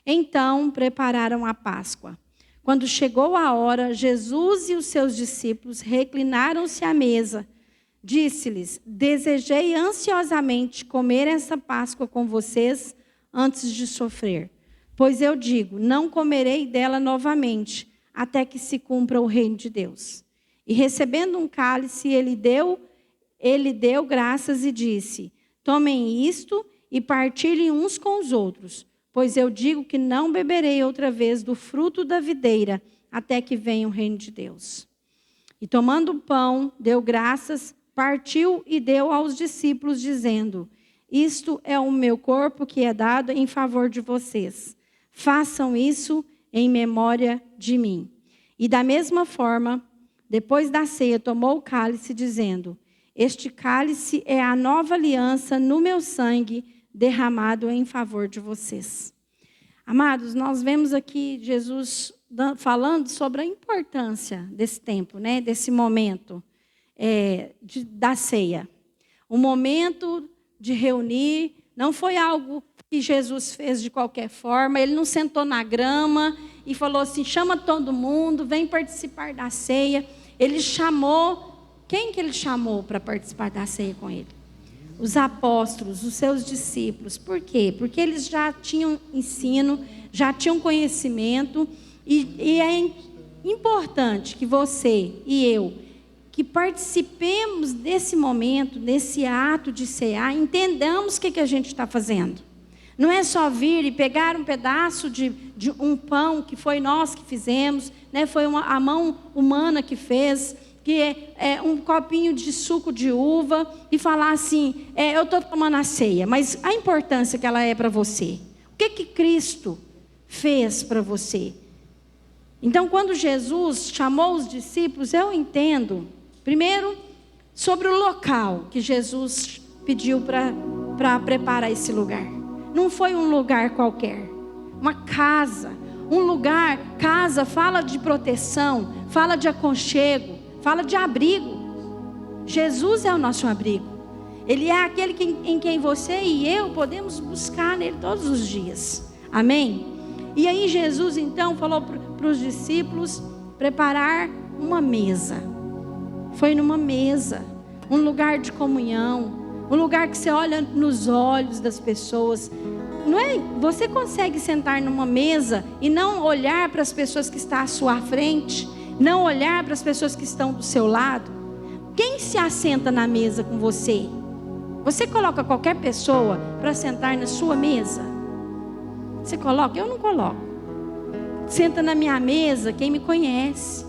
Então, prepararam a Páscoa. Quando chegou a hora, Jesus e os seus discípulos reclinaram-se à mesa. Disse-lhes, desejei ansiosamente comer essa Páscoa com vocês antes de sofrer. Pois eu digo, não comerei dela novamente, até que se cumpra o reino de Deus. E recebendo um cálice, ele deu graças e disse, tomem isto e partilhem uns com os outros, pois eu digo que não beberei outra vez do fruto da videira, até que venha o reino de Deus. E tomando o pão, deu graças, partiu e deu aos discípulos, dizendo, isto é o meu corpo que é dado em favor de vocês. Façam isso em memória de mim. E da mesma forma, depois da ceia, tomou o cálice, dizendo, este cálice é a nova aliança no meu sangue, derramado em favor de vocês. Amados, nós vemos aqui Jesus falando sobre a importância desse tempo, né? Desse momento da ceia. O momento de reunir não foi algo que Jesus fez de qualquer forma. Ele não sentou na grama e falou assim, chama todo mundo, vem participar da ceia. Ele chamou, quem que ele chamou para participar da ceia com ele? Os apóstolos, os seus discípulos. Por quê? Porque eles já tinham ensino, já tinham conhecimento. E é importante que você e eu, que participemos desse momento, desse ato de cear, entendamos o que a gente está fazendo. Não é só vir e pegar um pedaço de um pão que foi nós que fizemos, né? Foi a mão humana que fez, que é um copinho de suco de uva e falar assim, eu estou tomando a ceia, mas a importância que ela é para você. O que Cristo fez para você? Então, quando Jesus chamou os discípulos, eu entendo, primeiro, sobre o local que Jesus pediu para preparar esse lugar. Não foi um lugar qualquer, uma casa. Um lugar, casa, fala de proteção, fala de aconchego, fala de abrigo. Jesus é o nosso abrigo. Ele é aquele em quem você e eu podemos buscar nele todos os dias. Amém? E aí Jesus então falou para os discípulos preparar uma mesa. Foi numa mesa, um lugar de comunhão, um lugar que você olha nos olhos das pessoas. Não é? Você consegue sentar numa mesa e não olhar para as pessoas que estão à sua frente, não olhar para as pessoas que estão do seu lado? Quem se assenta na mesa com você? Você coloca qualquer pessoa para sentar na sua mesa? Você coloca? Eu não coloco. Senta na minha mesa quem me conhece.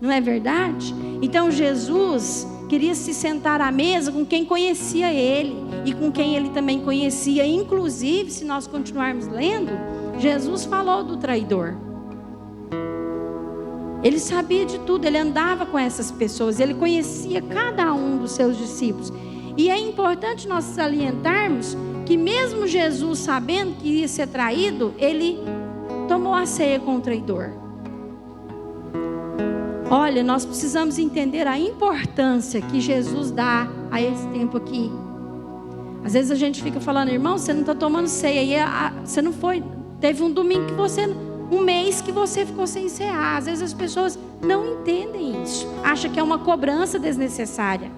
Não é verdade? Então Jesus queria se sentar à mesa com quem conhecia ele e com quem ele também conhecia. Inclusive, se nós continuarmos lendo, Jesus falou do traidor. Ele sabia de tudo, ele andava com essas pessoas, ele conhecia cada um dos seus discípulos. E é importante nós salientarmos que mesmo Jesus sabendo que ia ser traído, ele tomou a ceia com o traidor. Olha, nós precisamos entender a importância que Jesus dá a esse tempo aqui. Às vezes a gente fica falando, irmão, você não está tomando ceia. E você não foi, teve um domingo que um mês que você ficou sem cear. Às vezes as pessoas não entendem isso. Acham que é uma cobrança desnecessária.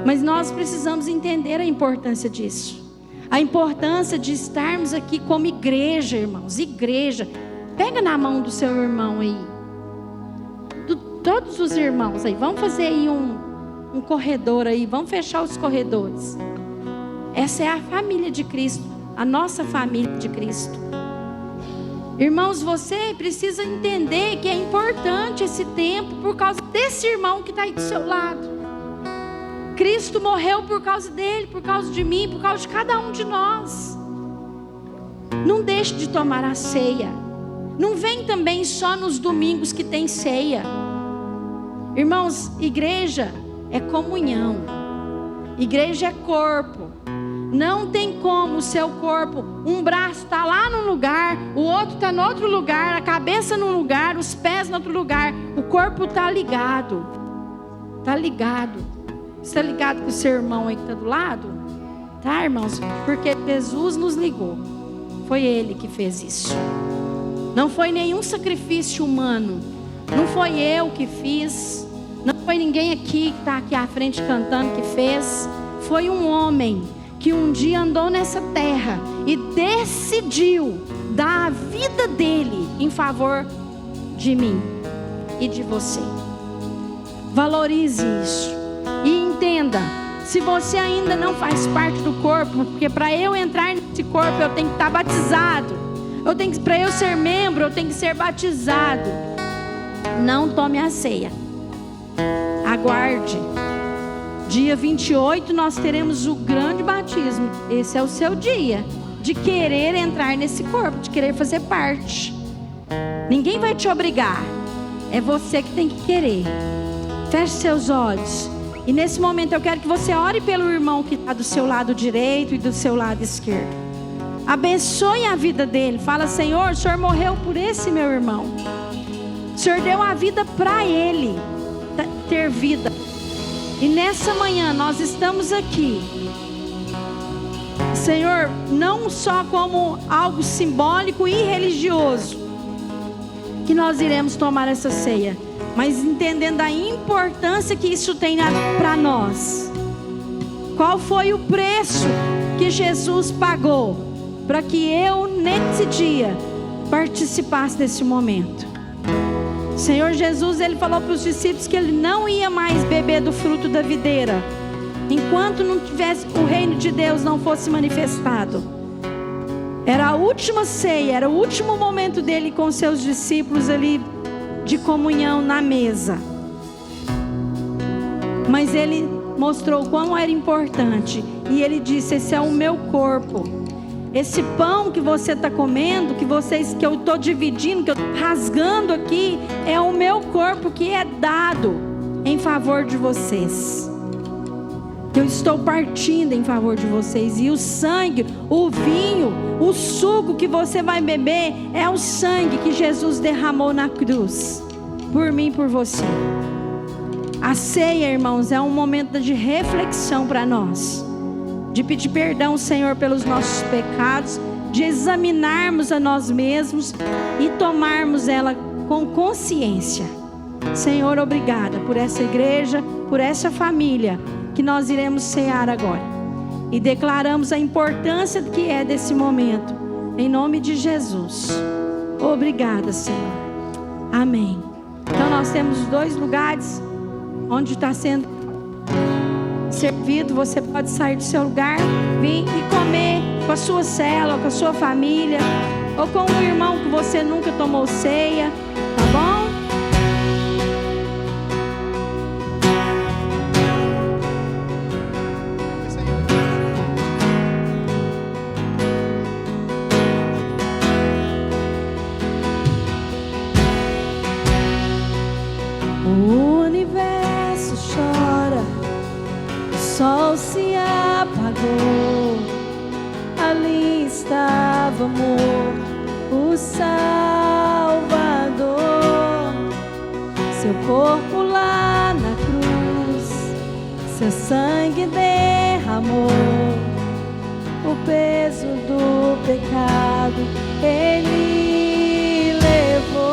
Mas nós precisamos entender a importância disso. A importância de estarmos aqui como igreja, irmãos. Igreja. Pega na mão do seu irmão aí. Todos os irmãos aí, vamos fazer aí um corredor aí, vamos fechar os corredores. Essa é a família de Cristo, a nossa família de Cristo. Irmãos, você precisa entender que é importante esse tempo por causa desse irmão que está aí do seu lado. Cristo morreu por causa dele, por causa de mim, por causa de cada um de nós. Não deixe de tomar a ceia. Não vem também só nos domingos que tem ceia. Irmãos, igreja é comunhão. Igreja é corpo. Não tem como o seu corpo, um braço está lá num lugar, o outro está no outro lugar, a cabeça num lugar, os pés no outro lugar. O corpo está ligado. Está ligado. Você está ligado com o seu irmão aí que está do lado? Tá, irmãos? Porque Jesus nos ligou. Foi Ele que fez isso. Não foi nenhum sacrifício humano. Não foi eu que fiz. Não foi ninguém aqui que está aqui à frente cantando que fez. Foi um homem que um dia andou nessa terra e decidiu dar a vida dele em favor de mim e de você. Valorize isso e entenda, se você ainda não faz parte do corpo, porque para eu entrar nesse corpo eu tenho que estar batizado, para eu ser membro eu tenho que ser batizado. Não tome a ceia, aguarde. Dia 28 nós teremos o grande batismo. Esse é o seu dia de querer entrar nesse corpo, de querer fazer parte. Ninguém vai te obrigar. É você que tem que querer. Feche seus olhos. E nesse momento eu quero que você ore pelo irmão que está do seu lado direito e do seu lado esquerdo. Abençoe a vida dele. Fala: Senhor, o Senhor morreu por esse meu irmão. O Senhor deu a vida para ele ter vida. E nessa manhã nós estamos aqui, Senhor, não só como algo simbólico e religioso, que nós iremos tomar essa ceia, mas entendendo a importância que isso tem para nós. Qual foi o preço que Jesus pagou para que eu, nesse dia, participasse desse momento? Senhor Jesus, Ele falou para os discípulos que Ele não ia mais beber do fruto da videira, enquanto não tivesse, o reino de Deus não fosse manifestado. Era a última ceia, era o último momento dele com seus discípulos ali, de comunhão na mesa. Mas Ele mostrou quão era importante, e Ele disse: esse é o meu corpo. Esse pão que você está comendo, que eu estou dividindo, que eu estou rasgando aqui, é o meu corpo que é dado em favor de vocês. Eu estou partindo em favor de vocês. E o sangue, o vinho, o suco que você vai beber é o sangue que Jesus derramou na cruz, por mim e por você. A ceia, irmãos, é um momento de reflexão para nós, de pedir perdão, Senhor, pelos nossos pecados, de examinarmos a nós mesmos e tomarmos ela com consciência. Senhor, obrigada por essa igreja, por essa família que nós iremos cear agora. E declaramos a importância que é desse momento, em nome de Jesus. Obrigada, Senhor. Amém. Então nós temos 2 lugares onde está sendo servido. Você pode sair do seu lugar, vir e comer com a sua célula, com a sua família, ou com um irmão que você nunca tomou ceia, tá bom? O universo chora, o sol se apagou, ali estava morto o Salvador. Seu corpo lá na cruz, seu sangue derramou, o peso do pecado Ele levou.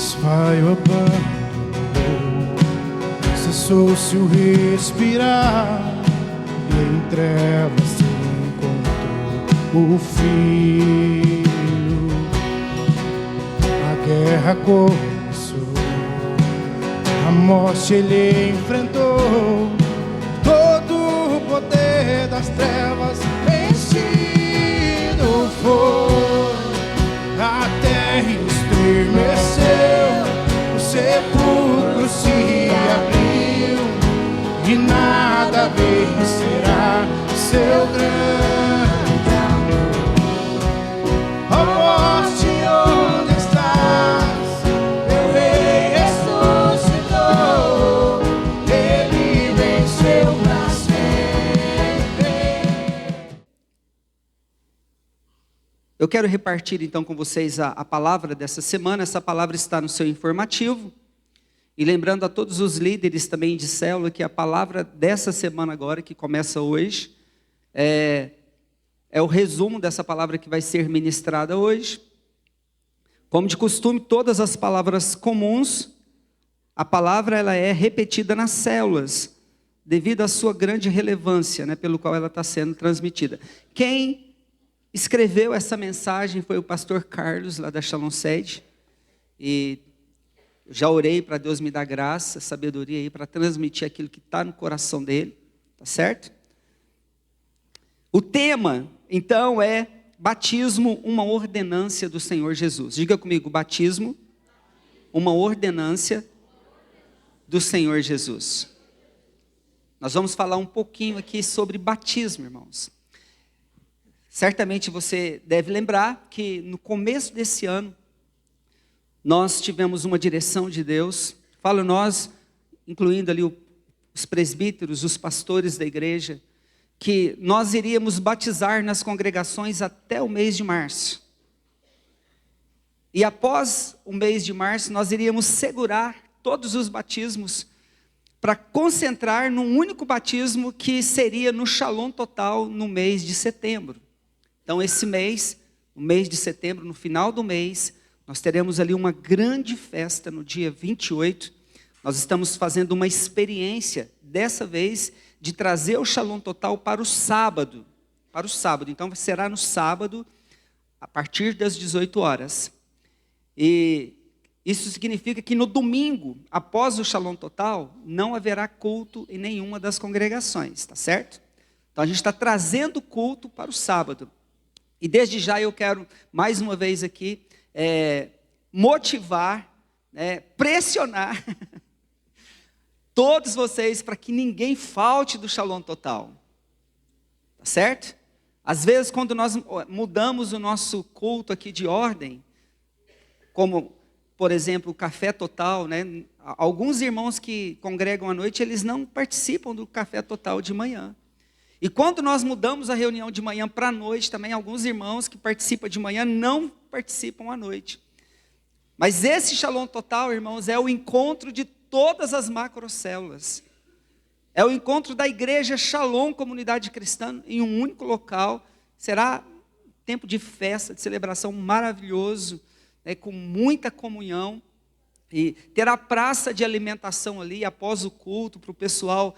Deus Pai o abandonou, cessou-se o respirar, e em trevas se encontrou o Filho. guerra começou. A morte ele enfrentou, todo o poder das trevas vencido foi. A terra estremeceu, o sepulcro se abriu, e nada vencerá seu grande amor. Ó morte, onde estás? Meu rei ressuscitou, ele venceu pra sempre. Eu quero repartir então com vocês a palavra dessa semana. Essa palavra está no seu informativo. E lembrando a todos os líderes também de célula que a palavra dessa semana agora, que começa hoje, é o resumo dessa palavra que vai ser ministrada hoje. Como de costume, todas as palavras comuns, a palavra ela é repetida nas células, devido à sua grande relevância, né, pelo qual ela está sendo transmitida. Quem escreveu essa mensagem foi o pastor Carlos, lá da Shalom Sede, e já orei para Deus me dar graça, sabedoria aí para transmitir aquilo que está no coração dele, tá certo? O tema, então, é batismo, uma ordenância do Senhor Jesus. Diga comigo, batismo, uma ordenância do Senhor Jesus. Nós vamos falar um pouquinho aqui sobre batismo, irmãos. Certamente você deve lembrar que no começo desse ano, nós tivemos uma direção de Deus, falo nós, incluindo ali os presbíteros, os pastores da igreja, que nós iríamos batizar nas congregações até o mês de março. E após o mês de março, nós iríamos segurar todos os batismos para concentrar num único batismo que seria no Shalom Total no mês de setembro. Então esse mês, no mês de setembro, no final do mês, nós teremos ali uma grande festa no dia 28. Nós estamos fazendo uma experiência, dessa vez, de trazer o Shalom Total para o sábado. Para o sábado. Então, será no sábado, a partir das 18 horas. E isso significa que no domingo, após o Shalom Total, não haverá culto em nenhuma das congregações, tá certo? Então, a gente está trazendo culto para o sábado. E desde já eu quero, mais uma vez aqui, motivar, pressionar todos vocês para que ninguém falte do Shalom Total, tá certo? Às vezes quando nós mudamos o nosso culto aqui de ordem, como por exemplo o Café Total, né? Alguns irmãos que congregam à noite, eles não participam do Café Total de manhã. E quando nós mudamos a reunião de manhã para a noite, também alguns irmãos que participam de manhã não participam à noite. Mas esse Shalom Total, irmãos, é o encontro de todas as macrocélulas. É o encontro da igreja Shalom, comunidade cristã, em um único local. Será tempo de festa, de celebração maravilhoso, né, com muita comunhão. E terá praça de alimentação ali após o culto, para o pessoal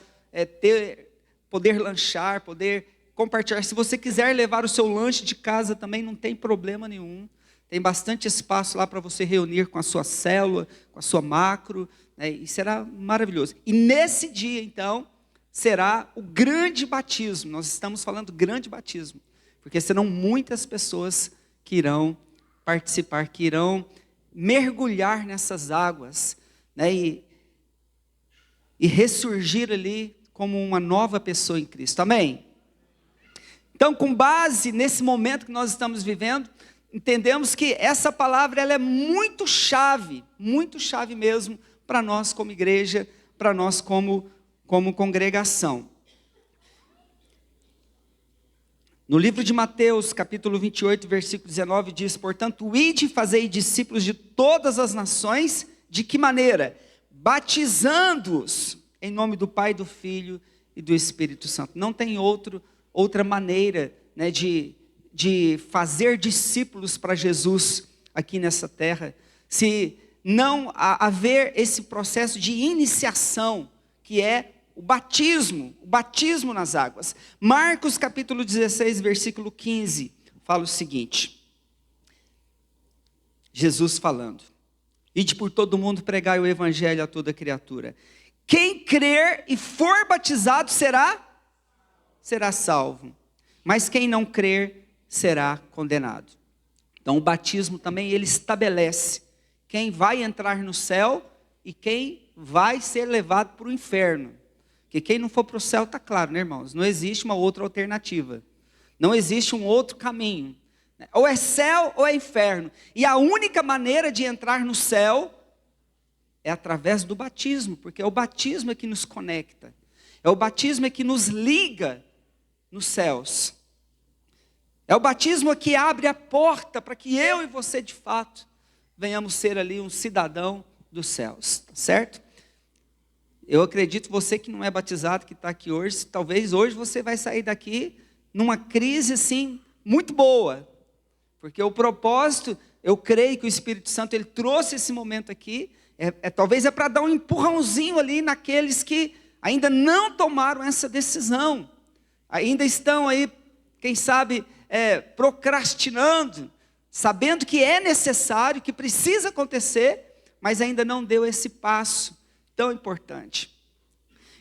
poder lanchar, poder compartilhar. Se você quiser levar o seu lanche de casa também, não tem problema nenhum. Tem bastante espaço lá para você reunir com a sua célula, com a sua macro, né, e será maravilhoso. E nesse dia, então, será o grande batismo. Nós estamos falando grande batismo, porque serão muitas pessoas que irão participar, que irão mergulhar nessas águas, né, e ressurgir ali como uma nova pessoa em Cristo. Amém? Então, com base nesse momento que nós estamos vivendo, entendemos que essa palavra ela é muito chave mesmo para nós como igreja, para nós como congregação. No livro de Mateus, capítulo 28, versículo 19, diz: portanto, ide e fazei discípulos de todas as nações, de que maneira? Batizando-os em nome do Pai, do Filho e do Espírito Santo. Não tem outra maneira, né, de fazer discípulos para Jesus aqui nessa terra, se não haver esse processo de iniciação, que é o batismo nas águas. Marcos capítulo 16, versículo 15, fala o seguinte, Jesus falando: Ide por todo mundo pregai o evangelho a toda criatura. Quem crer e for batizado será salvo. Mas quem não crer será condenado. Então o batismo também ele estabelece quem vai entrar no céu e quem vai ser levado para o inferno. Porque quem não for para o céu está claro, né, irmãos? Não existe uma outra alternativa. Não existe um outro caminho. Ou é céu ou é inferno. E a única maneira de entrar no céu é através do batismo, porque é o batismo é que nos conecta. É o batismo é que nos liga nos céus. É o batismo que abre a porta para que eu e você, de fato, venhamos ser ali um cidadão dos céus, certo? Eu acredito, você que não é batizado, que está aqui hoje, talvez hoje você vai sair daqui numa crise, assim, muito boa. Porque o propósito, eu creio que o Espírito Santo, ele trouxe esse momento aqui, talvez é para dar um empurrãozinho ali naqueles que ainda não tomaram essa decisão. Ainda estão aí, quem sabe, procrastinando, sabendo que é necessário, que precisa acontecer, mas ainda não deu esse passo tão importante.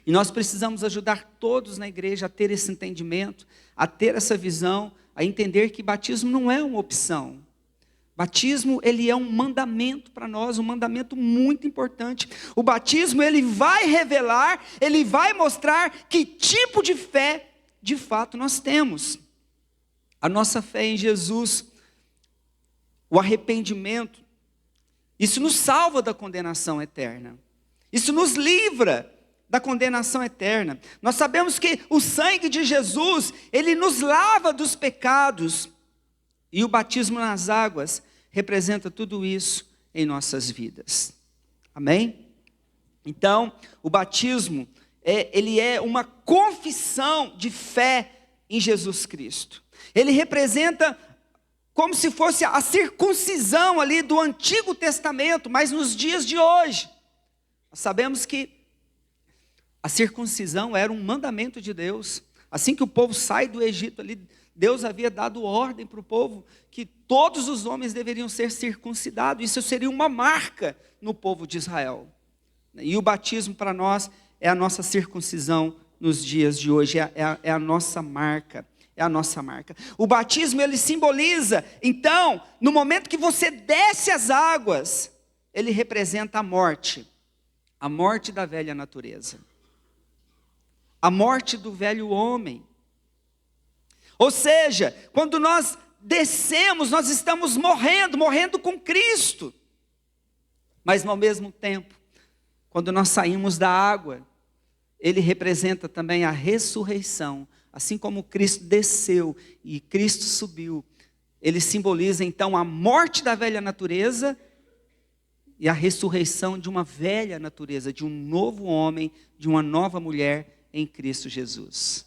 E nós precisamos ajudar todos na igreja a ter esse entendimento, a ter essa visão, a entender que batismo não é uma opção. Batismo, ele é um mandamento para nós, um mandamento muito importante. O batismo, ele vai revelar, ele vai mostrar que tipo de fé, de fato, nós temos. A nossa fé em Jesus, o arrependimento, isso nos salva da condenação eterna. Isso nos livra da condenação eterna. Nós sabemos que o sangue de Jesus, ele nos lava dos pecados. E o batismo nas águas representa tudo isso em nossas vidas. Amém? Então, o batismo, ele é uma confissão de fé em Jesus Cristo. Ele representa como se fosse a circuncisão ali do Antigo Testamento, mas nos dias de hoje. Nós sabemos que a circuncisão era um mandamento de Deus. Assim que o povo sai do Egito ali, Deus havia dado ordem para o povo que todos os homens deveriam ser circuncidados. Isso seria uma marca no povo de Israel. E o batismo para nós é a nossa circuncisão nos dias de hoje, é a nossa marca. É a nossa marca. O batismo, ele simboliza, então, no momento que você desce as águas, ele representa a morte da velha natureza, a morte do velho homem. Ou seja, quando nós descemos, nós estamos morrendo com Cristo. Mas ao mesmo tempo, quando nós saímos da água, ele representa também a ressurreição. Assim como Cristo desceu e Cristo subiu, ele simboliza então a morte da velha natureza e a ressurreição de uma velha natureza, de um novo homem, de uma nova mulher em Cristo Jesus.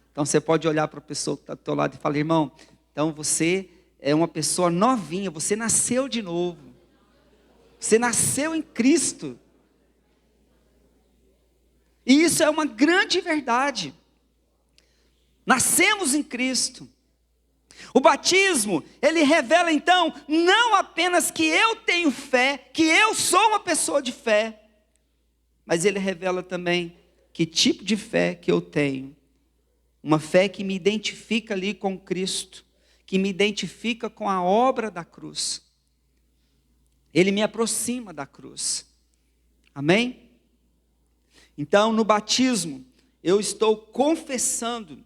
Então você pode olhar para a pessoa que está do teu lado e falar: irmão, então você é uma pessoa novinha, você nasceu de novo. Você nasceu em Cristo. E isso é uma grande verdade. Nascemos em Cristo. O batismo, ele revela então, não apenas que eu tenho fé, que eu sou uma pessoa de fé, mas ele revela também que tipo de fé que eu tenho. Uma fé que me identifica ali com Cristo, que me identifica com a obra da cruz. Ele me aproxima da cruz. Amém? Então, no batismo, eu estou confessando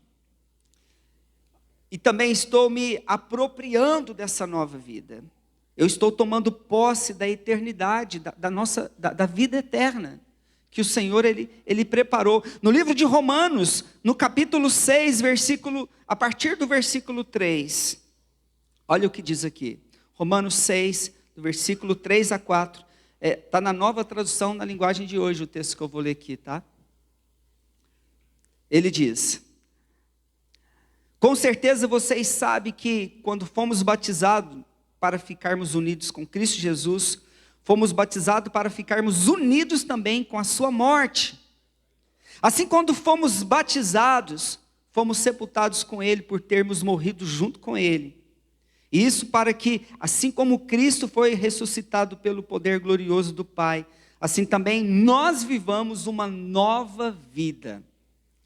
e também estou me apropriando dessa nova vida. Eu estou tomando posse da eternidade, da vida eterna, que o Senhor ele preparou. No livro de Romanos, no capítulo 6, a partir do versículo 3, olha o que diz aqui. Romanos 6, do versículo 3 a 4. Está na nova tradução, na linguagem de hoje, o texto que eu vou ler aqui, tá? Ele diz: com certeza vocês sabem que quando fomos batizados para ficarmos unidos com Cristo Jesus, fomos batizados para ficarmos unidos também com a sua morte. Assim, quando fomos batizados, fomos sepultados com Ele por termos morrido junto com Ele. Isso para que, assim como Cristo foi ressuscitado pelo poder glorioso do Pai, assim também nós vivamos uma nova vida.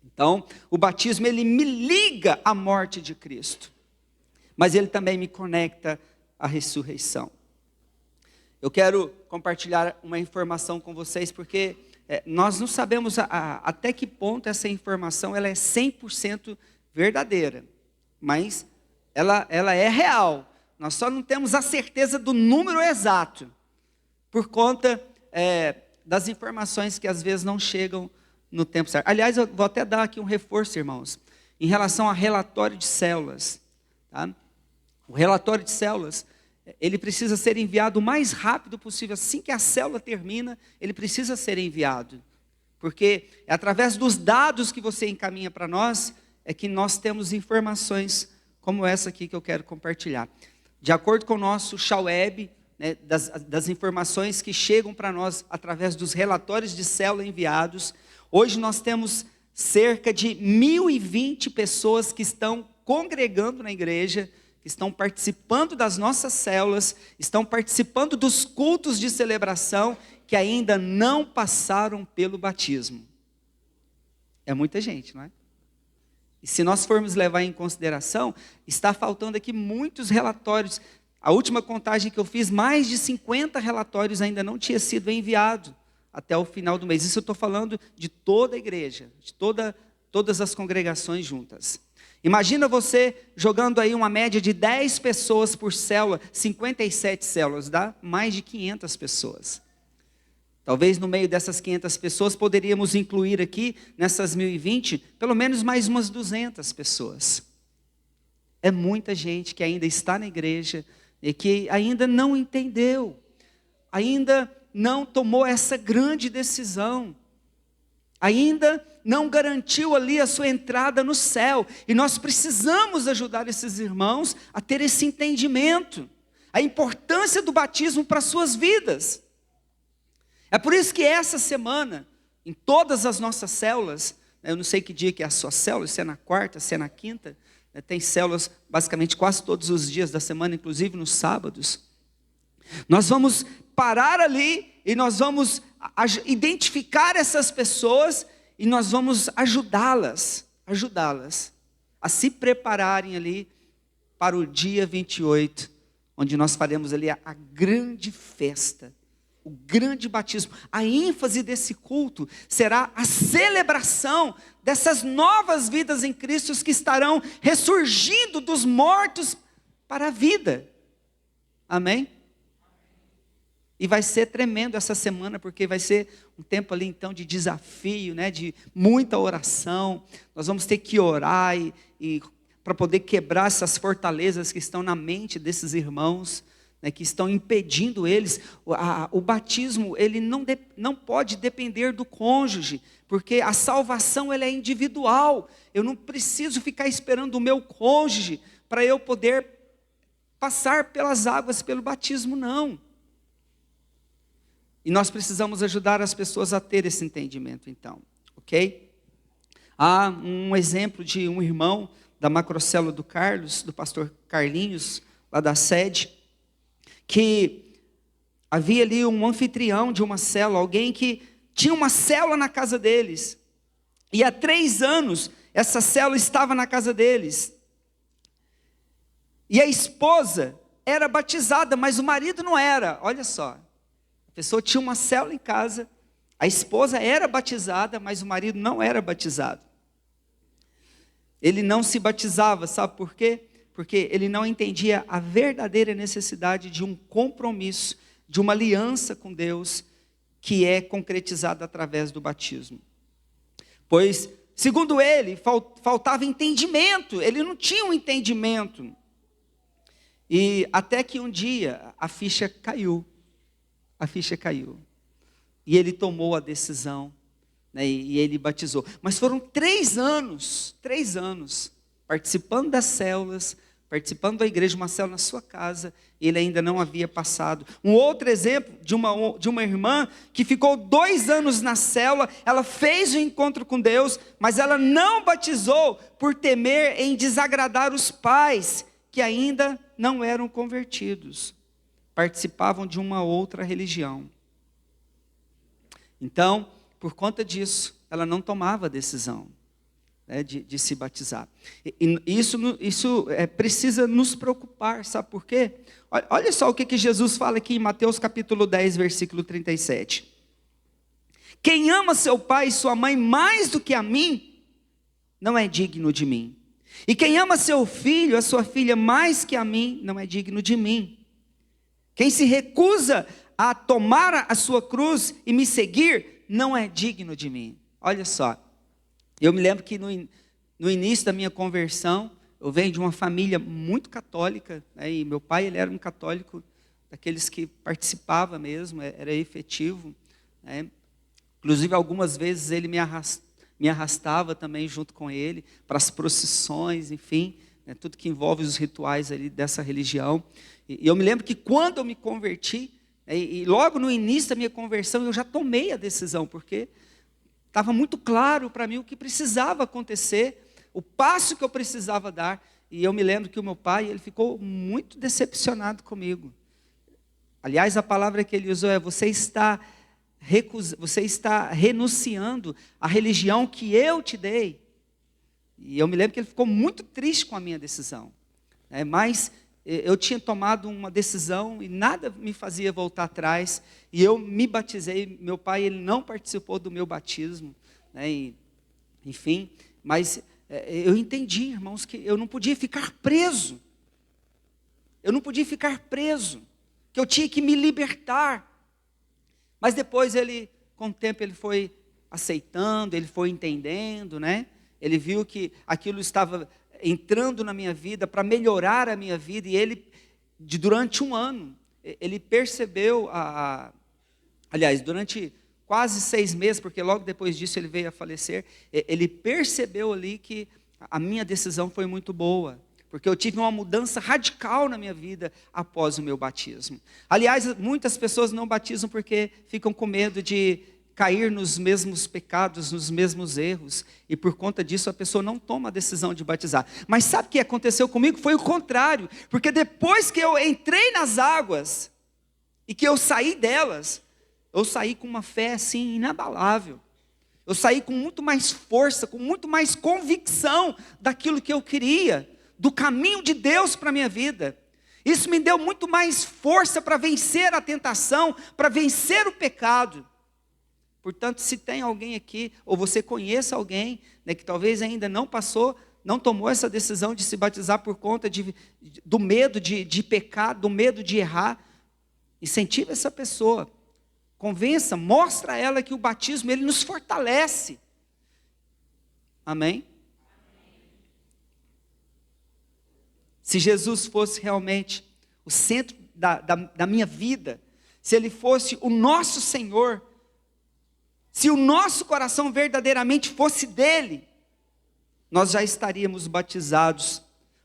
Então, o batismo, ele me liga à morte de Cristo, mas ele também me conecta à ressurreição. Eu quero compartilhar uma informação com vocês, porque nós não sabemos até que ponto essa informação ela é 100% verdadeira, mas ela é real. Nós só não temos a certeza do número exato, por conta das informações que às vezes não chegam no tempo certo. Aliás, eu vou até dar aqui um reforço, irmãos, em relação ao relatório de células. Tá? O relatório de células, ele precisa ser enviado o mais rápido possível. Assim que a célula termina, ele precisa ser enviado. Porque é através dos dados que você encaminha para nós, é que nós temos informações como essa aqui que eu quero compartilhar. De acordo com o nosso Shaweb, né, das informações que chegam para nós através dos relatórios de célula enviados, hoje nós temos cerca de 1.020 pessoas que estão congregando na igreja, que estão participando das nossas células, estão participando dos cultos de celebração, que ainda não passaram pelo batismo. É muita gente, não é? E se nós formos levar em consideração, está faltando aqui muitos relatórios. A última contagem que eu fiz, mais de 50 relatórios ainda não tinha sido enviado até o final do mês. Isso eu estou falando de toda a igreja, de todas as congregações juntas. Imagina você jogando aí uma média de 10 pessoas por célula, 57 células, dá mais de 500 pessoas. Talvez no meio dessas 500 pessoas poderíamos incluir aqui, nessas 1.020, pelo menos mais umas 200 pessoas. É muita gente que ainda está na igreja e que ainda não entendeu, ainda não tomou essa grande decisão, ainda não garantiu ali a sua entrada no céu. E nós precisamos ajudar esses irmãos a ter esse entendimento, a importância do batismo para as suas vidas. É por isso que essa semana, em todas as nossas células, eu não sei que dia que é a sua célula, se é na quarta, se é na quinta, tem células basicamente quase todos os dias da semana, inclusive nos sábados. Nós vamos parar ali e nós vamos identificar essas pessoas e nós vamos ajudá-las a se prepararem ali para o dia 28, onde nós faremos ali a grande festa, o grande batismo. A ênfase desse culto será a celebração dessas novas vidas em Cristo que estarão ressurgindo dos mortos para a vida. Amém? E vai ser tremendo essa semana, porque vai ser um tempo ali então de desafio, né, de muita oração. Nós vamos ter que orar e para poder quebrar essas fortalezas que estão na mente desses irmãos, né, que estão impedindo eles. O batismo, ele não pode depender do cônjuge, porque a salvação ela é individual. Eu não preciso ficar esperando o meu cônjuge para eu poder passar pelas águas pelo batismo, não. E nós precisamos ajudar as pessoas a ter esse entendimento, então, ok? Há um exemplo de um irmão da macrocélula do Carlos, do pastor Carlinhos, lá da sede, que havia ali um anfitrião de uma célula, alguém que tinha uma célula na casa deles, e há 3 anos essa célula estava na casa deles, e a esposa era batizada, mas o marido não era. Olha só, a pessoa tinha uma célula em casa, a esposa era batizada, mas o marido não era batizado. Ele não se batizava, sabe por quê? Porque ele não entendia a verdadeira necessidade de um compromisso, de uma aliança com Deus, que é concretizada através do batismo. Pois, segundo ele, faltava entendimento, ele não tinha um entendimento. E até que um dia a ficha caiu. E ele tomou a decisão, né, e ele batizou. Mas foram 3 anos, participando das células, participando da igreja, uma célula na sua casa, e ele ainda não havia passado. Um outro exemplo de uma irmã que ficou 2 anos na célula, ela fez o encontro com Deus, mas ela não batizou por temer em desagradar os pais, que ainda não eram convertidos, participavam de uma outra religião. Então, por conta disso, ela não tomava a decisão, né, de se batizar. E isso precisa nos preocupar, sabe por quê? Olha só o que Jesus fala aqui em Mateus capítulo 10, versículo 37. Quem ama seu pai e sua mãe mais do que a mim, não é digno de mim. E quem ama seu filho, a sua filha mais que a mim, não é digno de mim. Quem se recusa a tomar a sua cruz e me seguir, não é digno de mim. Olha só, eu me lembro que no início da minha conversão, eu venho de uma família muito católica, né, e meu pai ele era um católico, daqueles que participava mesmo, era efetivo, né. Inclusive algumas vezes ele me arrastava também junto com ele, para as procissões, enfim, né, tudo que envolve os rituais ali dessa religião. E eu me lembro que quando eu me converti, e logo no início da minha conversão, eu já tomei a decisão, porque estava muito claro para mim o que precisava acontecer, o passo que eu precisava dar. E eu me lembro que o meu pai, ele ficou muito decepcionado comigo. Aliás, a palavra que ele usou é: você está renunciando à religião que eu te dei. E eu me lembro que ele ficou muito triste com a minha decisão, né? Mas eu tinha tomado uma decisão e nada me fazia voltar atrás, e eu me batizei. Meu pai ele não participou do meu batismo, né? E, enfim, mas eu entendi, irmãos, que eu não podia ficar preso, que eu tinha que me libertar. Mas depois com o tempo ele foi aceitando, ele foi entendendo, né? Ele viu que aquilo estava entrando na minha vida para melhorar a minha vida, e durante um ano, ele percebeu, aliás, durante quase 6 meses, porque logo depois disso ele veio a falecer, ele percebeu ali que a minha decisão foi muito boa, porque eu tive uma mudança radical na minha vida após o meu batismo. Aliás, muitas pessoas não batizam porque ficam com medo de cair nos mesmos pecados, nos mesmos erros, e por conta disso a pessoa não toma a decisão de batizar. Mas sabe o que aconteceu comigo? Foi o contrário, porque depois que eu entrei nas águas, e que eu saí delas, eu saí com uma fé assim inabalável. Eu saí com muito mais força, com muito mais convicção daquilo que eu queria, do caminho de Deus para a minha vida. Isso me deu muito mais força para vencer a tentação, para vencer o pecado. Portanto, se tem alguém aqui, ou você conheça alguém, né, que talvez ainda não tomou essa decisão de se batizar por conta do medo de pecar, do medo de errar, incentive essa pessoa, convença, mostra a ela que o batismo ele nos fortalece. Amém? Se Jesus fosse realmente o centro da minha vida, se Ele fosse o nosso Senhor, se o nosso coração verdadeiramente fosse dele, nós já estaríamos batizados,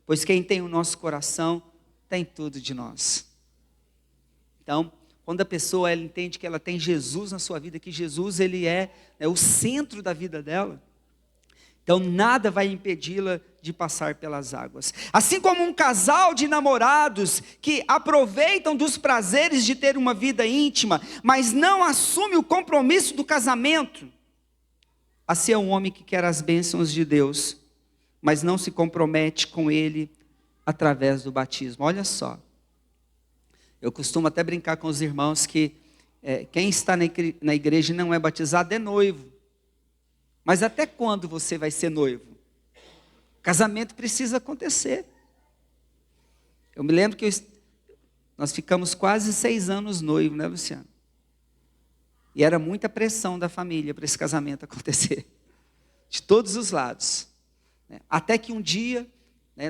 pois quem tem o nosso coração tem tudo de nós. Então, quando a pessoa ela entende que ela tem Jesus na sua vida, que Jesus ele é o centro da vida dela, então nada vai impedi-la de passar pelas águas. Assim como um casal de namorados que aproveitam dos prazeres de ter uma vida íntima, mas não assume o compromisso do casamento, assim é um homem que quer as bênçãos de Deus, mas não se compromete com Ele através do batismo. Olha só, eu costumo até brincar com os irmãos que quem está na igreja e não é batizado é noivo. Mas até quando você vai ser noivo? O casamento precisa acontecer. Eu me lembro que nós ficamos quase 6 anos noivos, né, Luciano? E era muita pressão da família para esse casamento acontecer. De todos os lados. Até que um dia,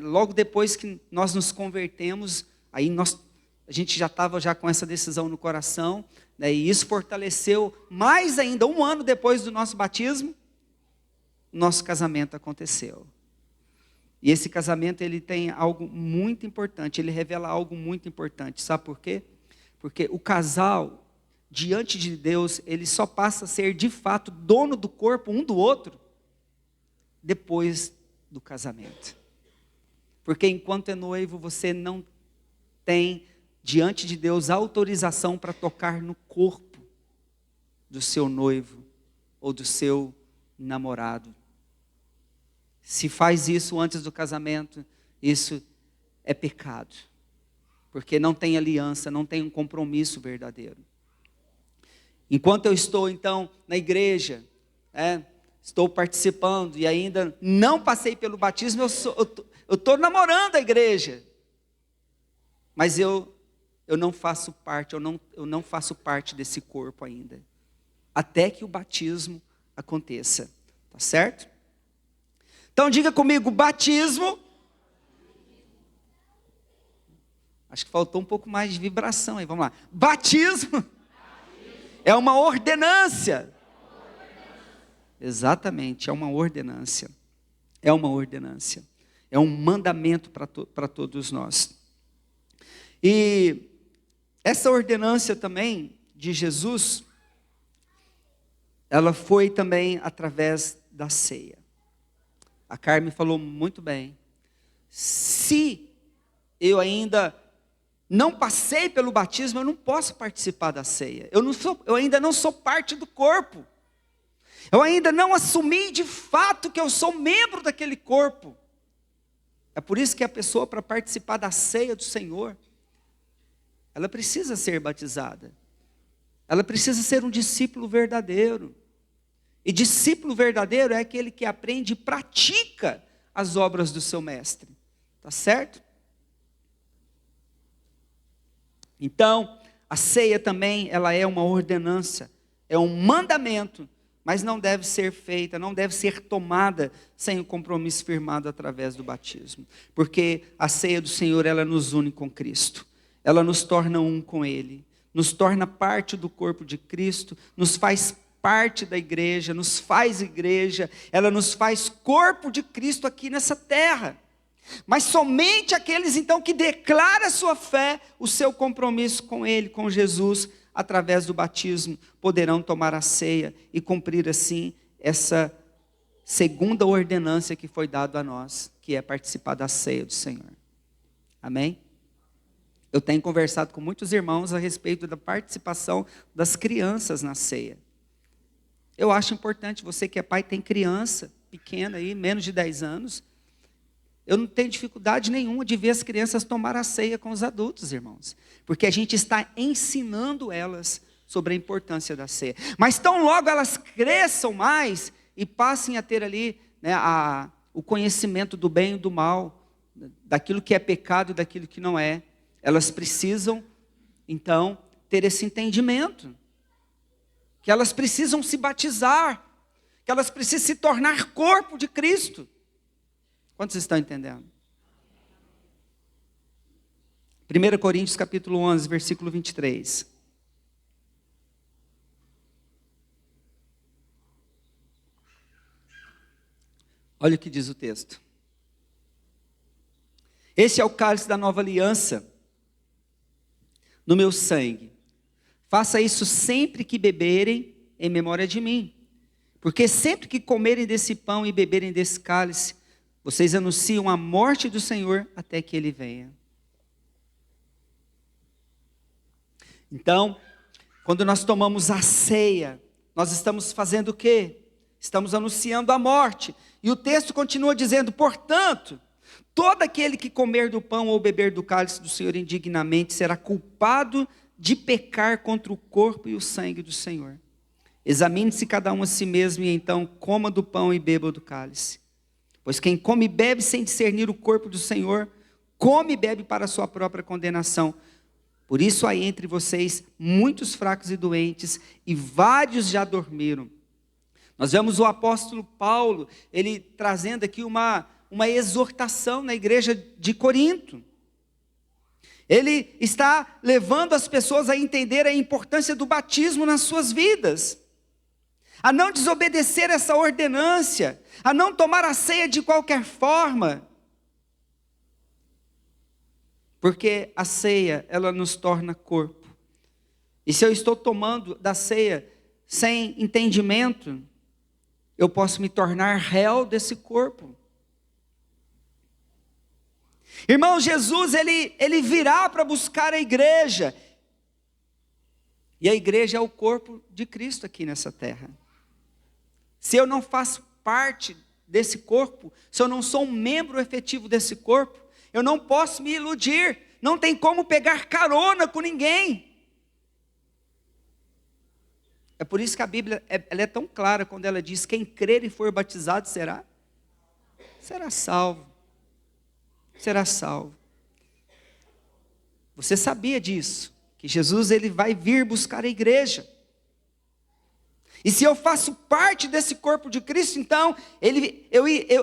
logo depois que nós nos convertemos, aí a gente já estava com essa decisão no coração, e isso fortaleceu mais ainda, 1 ano depois do nosso batismo, nosso casamento aconteceu. E esse casamento ele tem algo muito importante, ele revela algo muito importante. Sabe por quê? Porque o casal, diante de Deus, ele só passa a ser de fato dono do corpo um do outro depois do casamento. Porque enquanto é noivo, você não tem, diante de Deus, autorização para tocar no corpo do seu noivo ou do seu namorado. Se faz isso antes do casamento, isso é pecado. Porque não tem aliança, não tem um compromisso verdadeiro. Enquanto eu estou, então, na igreja, estou participando e ainda não passei pelo batismo, eu estou namorando a igreja. Mas eu não faço parte, eu não faço parte desse corpo ainda. Até que o batismo aconteça. Tá certo? Então diga comigo, batismo. Acho que faltou um pouco mais de vibração aí, vamos lá. Batismo é uma ordenância. Exatamente, é uma ordenância. É uma ordenância. É um mandamento para todos nós. E essa ordenância também de Jesus, ela foi também através da ceia. A Carmen falou muito bem. Se eu ainda não passei pelo batismo, eu não posso participar da ceia. Eu ainda não sou parte do corpo. Eu ainda não assumi de fato que eu sou membro daquele corpo. É por isso que a pessoa, para participar da ceia do Senhor, ela precisa ser batizada. Ela precisa ser um discípulo verdadeiro. E discípulo verdadeiro é aquele que aprende e pratica as obras do seu mestre. Tá certo? Então, a ceia também, ela é uma ordenança, é um mandamento, mas não deve ser feita, não deve ser tomada sem o compromisso firmado através do batismo. Porque a ceia do Senhor, ela nos une com Cristo. Ela nos torna um com Ele. Nos torna parte do corpo de Cristo, nos faz parte da igreja, nos faz igreja, ela nos faz corpo de Cristo aqui nessa terra. Mas somente aqueles então que declaram a sua fé, o seu compromisso com Ele, com Jesus, através do batismo, poderão tomar a ceia e cumprir assim essa segunda ordenança que foi dada a nós, que é participar da ceia do Senhor. Amém? Eu tenho conversado com muitos irmãos a respeito da participação das crianças na ceia. Eu acho importante, você que é pai, tem criança pequena aí, menos de 10 anos. Eu não tenho dificuldade nenhuma de ver as crianças tomar a ceia com os adultos, irmãos. Porque a gente está ensinando elas sobre a importância da ceia. Mas tão logo elas cresçam mais e passem a ter ali, né, o conhecimento do bem e do mal, daquilo que é pecado e daquilo que não é. Elas precisam, então, ter esse entendimento. Que elas precisam se batizar, que elas precisam se tornar corpo de Cristo. Quantos estão entendendo? 1 Coríntios capítulo 11, versículo 23. Olha o que diz o texto. Esse é o cálice da nova aliança, no meu sangue. Faça isso sempre que beberem, em memória de mim. Porque sempre que comerem desse pão e beberem desse cálice, vocês anunciam a morte do Senhor até que Ele venha. Então, quando nós tomamos a ceia, nós estamos fazendo o quê? Estamos anunciando a morte. E o texto continua dizendo, portanto, todo aquele que comer do pão ou beber do cálice do Senhor indignamente será culpado de pecar contra o corpo e o sangue do Senhor. Examine-se cada um a si mesmo e então coma do pão e beba do cálice. Pois quem come e bebe sem discernir o corpo do Senhor, come e bebe para a sua própria condenação. Por isso há entre vocês muitos fracos e doentes, e vários já dormiram. Nós vemos o apóstolo Paulo, ele trazendo aqui uma exortação na igreja de Corinto. Ele está levando as pessoas a entender a importância do batismo nas suas vidas, a não desobedecer essa ordenância, a não tomar a ceia de qualquer forma, porque a ceia, ela nos torna corpo. E se eu estou tomando da ceia sem entendimento, eu posso me tornar réu desse corpo. Irmão, Jesus, ele virá para buscar a igreja. E a igreja é o corpo de Cristo aqui nessa terra. Se eu não faço parte desse corpo, se eu não sou um membro efetivo desse corpo, eu não posso me iludir, não tem como pegar carona com ninguém. É por isso que a Bíblia ela é tão clara quando ela diz: quem crer e for batizado será salvo. Será salvo. Você sabia disso? Que Jesus ele vai vir buscar a igreja. E se eu faço parte desse corpo de Cristo, então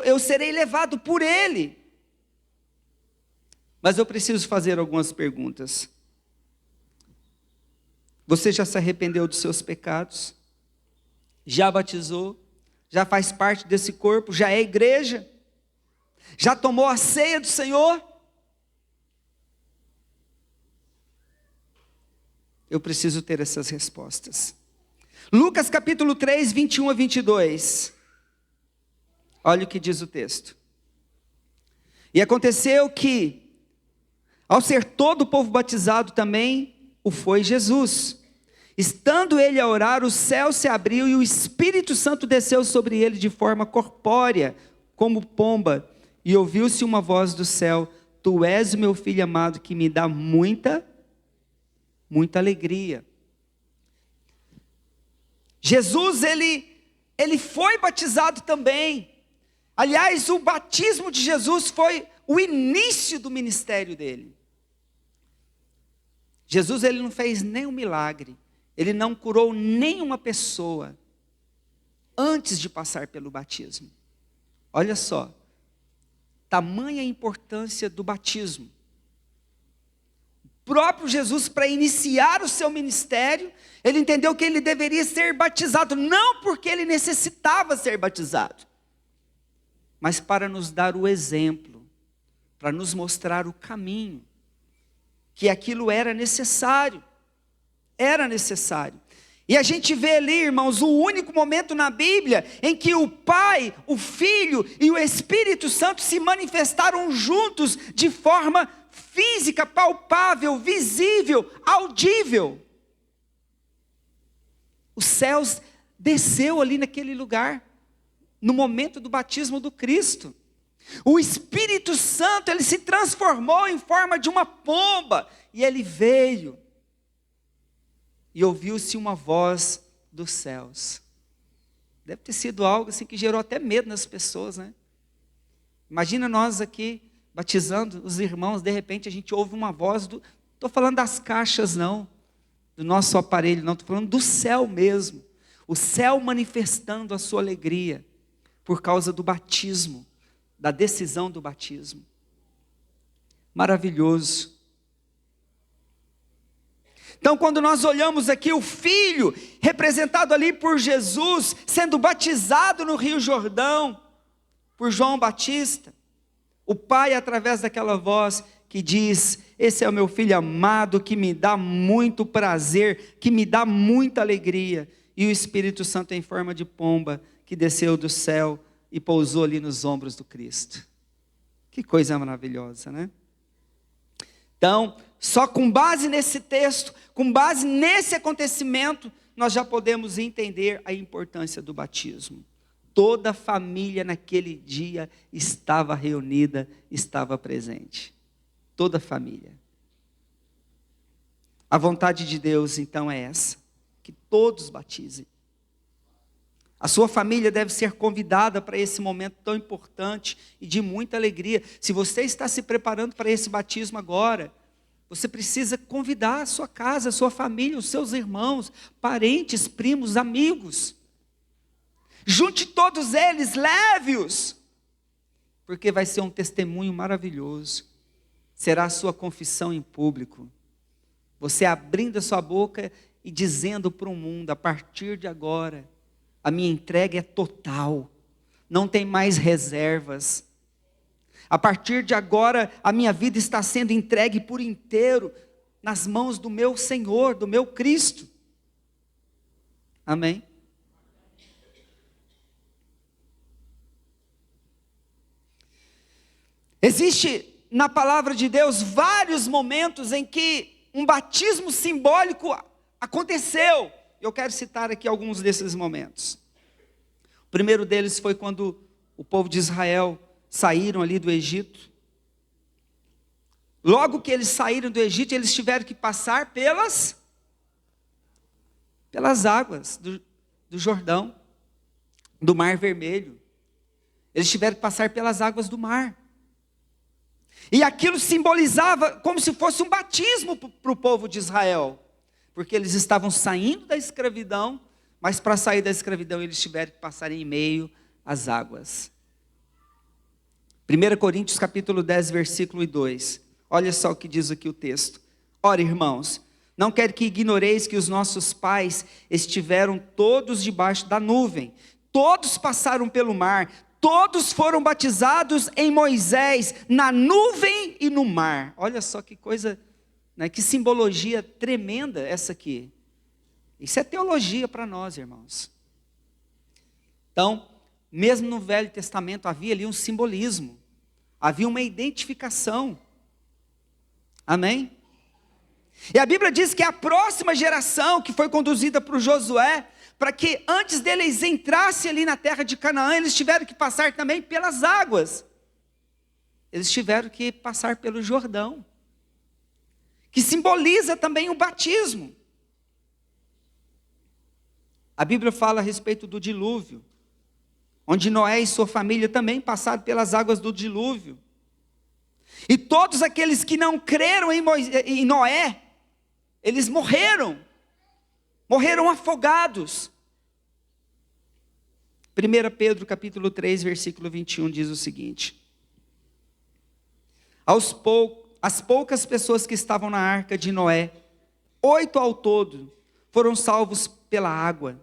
eu serei levado por Ele. Mas eu preciso fazer algumas perguntas. Você já se arrependeu dos seus pecados? Já batizou? Já faz parte desse corpo? Já é igreja? Já tomou a ceia do Senhor? Eu preciso ter essas respostas. Lucas capítulo 3, 21 a 22. Olha o que diz o texto. E aconteceu que, ao ser todo o povo batizado também, o foi Jesus. Estando ele a orar, o céu se abriu e o Espírito Santo desceu sobre ele de forma corpórea, como pomba. E ouviu-se uma voz do céu: Tu és o meu filho amado, que me dá muita alegria. Jesus, ele foi batizado também. Aliás, o batismo de Jesus foi o início do ministério dele. Jesus, ele não fez nenhum milagre. Ele não curou nenhuma pessoa antes de passar pelo batismo. Olha só. Tamanha importância do batismo. O próprio Jesus, para iniciar o seu ministério, ele entendeu que ele deveria ser batizado, não porque ele necessitava ser batizado, mas para nos dar o exemplo, para nos mostrar o caminho, que aquilo era necessário. Era necessário. E a gente vê ali, irmãos, o único momento na Bíblia em que o Pai, o Filho e o Espírito Santo se manifestaram juntos de forma física, palpável, visível, audível. Os céus desceu ali naquele lugar, no momento do batismo do Cristo. O Espírito Santo, ele se transformou em forma de uma pomba, e ele veio. E ouviu-se uma voz dos céus. Deve ter sido algo assim que gerou até medo nas pessoas, né? Imagina nós aqui, batizando os irmãos, de repente a gente ouve uma voz do... Estou falando das caixas não, do nosso aparelho não, estou falando do céu mesmo. O céu manifestando a sua alegria, por causa do batismo, da decisão do batismo. Maravilhoso. Então, quando nós olhamos aqui o Filho, representado ali por Jesus, sendo batizado no Rio Jordão, por João Batista, o Pai, através daquela voz que diz: esse é o meu Filho amado, que me dá muito prazer, que me dá muita alegria, e o Espírito Santo em forma de pomba, que desceu do céu e pousou ali nos ombros do Cristo. Que coisa maravilhosa, né? Então, só com base nesse texto, com base nesse acontecimento, nós já podemos entender a importância do batismo. Toda a família naquele dia estava reunida, estava presente. Toda a família. A vontade de Deus, então, é essa: que todos batizem. A sua família deve ser convidada para esse momento tão importante e de muita alegria. Se você está se preparando para esse batismo agora, você precisa convidar a sua casa, a sua família, os seus irmãos, parentes, primos, amigos. Junte todos eles, leve-os, porque vai ser um testemunho maravilhoso. Será a sua confissão em público. Você abrindo a sua boca e dizendo para o mundo: a partir de agora, a minha entrega é total, não tem mais reservas. A partir de agora, a minha vida está sendo entregue por inteiro nas mãos do meu Senhor, do meu Cristo. Amém? Existe na palavra de Deus vários momentos em que um batismo simbólico aconteceu. Eu quero citar aqui alguns desses momentos. O primeiro deles foi quando o povo de Israel saíram ali do Egito. Logo que eles saíram do Egito, eles tiveram que passar pelas águas do Jordão, do Mar Vermelho. Eles tiveram que passar pelas águas do mar. E aquilo simbolizava como se fosse um batismo para o povo de Israel. Porque eles estavam saindo da escravidão, mas para sair da escravidão eles tiveram que passar em meio às águas. 1 Coríntios capítulo 10, versículo 2. Olha só o que diz aqui o texto. Ora, irmãos, não quero que ignoreis que os nossos pais estiveram todos debaixo da nuvem. Todos passaram pelo mar. Todos foram batizados em Moisés, na nuvem e no mar. Olha só que coisa, né, que simbologia tremenda essa aqui. Isso é teologia para nós, irmãos. Então, mesmo no Velho Testamento havia ali um simbolismo. Havia uma identificação. Amém? E a Bíblia diz que a próxima geração que foi conduzida por Josué, para que antes deles entrassem ali na terra de Canaã, eles tiveram que passar também pelas águas. Eles tiveram que passar pelo Jordão, que simboliza também o batismo. A Bíblia fala a respeito do dilúvio, onde Noé e sua família também passaram pelas águas do dilúvio. E todos aqueles que não creram em Noé, eles morreram afogados. 1 Pedro capítulo 3, versículo 21 diz o seguinte: as poucas pessoas que estavam na arca de Noé, 8 ao todo, foram salvos pela água.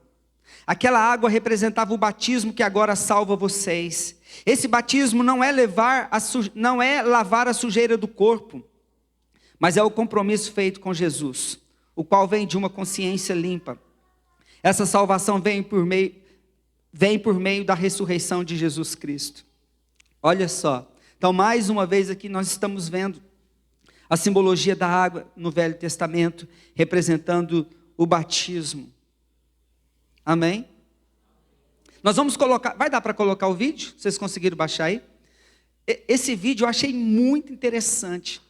Aquela água representava o batismo que agora salva vocês. Esse batismo não é lavar a sujeira do corpo, mas é o compromisso feito com Jesus, o qual vem de uma consciência limpa. Essa salvação vem por meio da ressurreição de Jesus Cristo. Olha só, então mais uma vez aqui nós estamos vendo a simbologia da água no Velho Testamento, representando o batismo. Amém? Nós vamos colocar, vai dar para colocar o vídeo? Vocês conseguiram baixar aí? Esse vídeo eu achei muito interessante.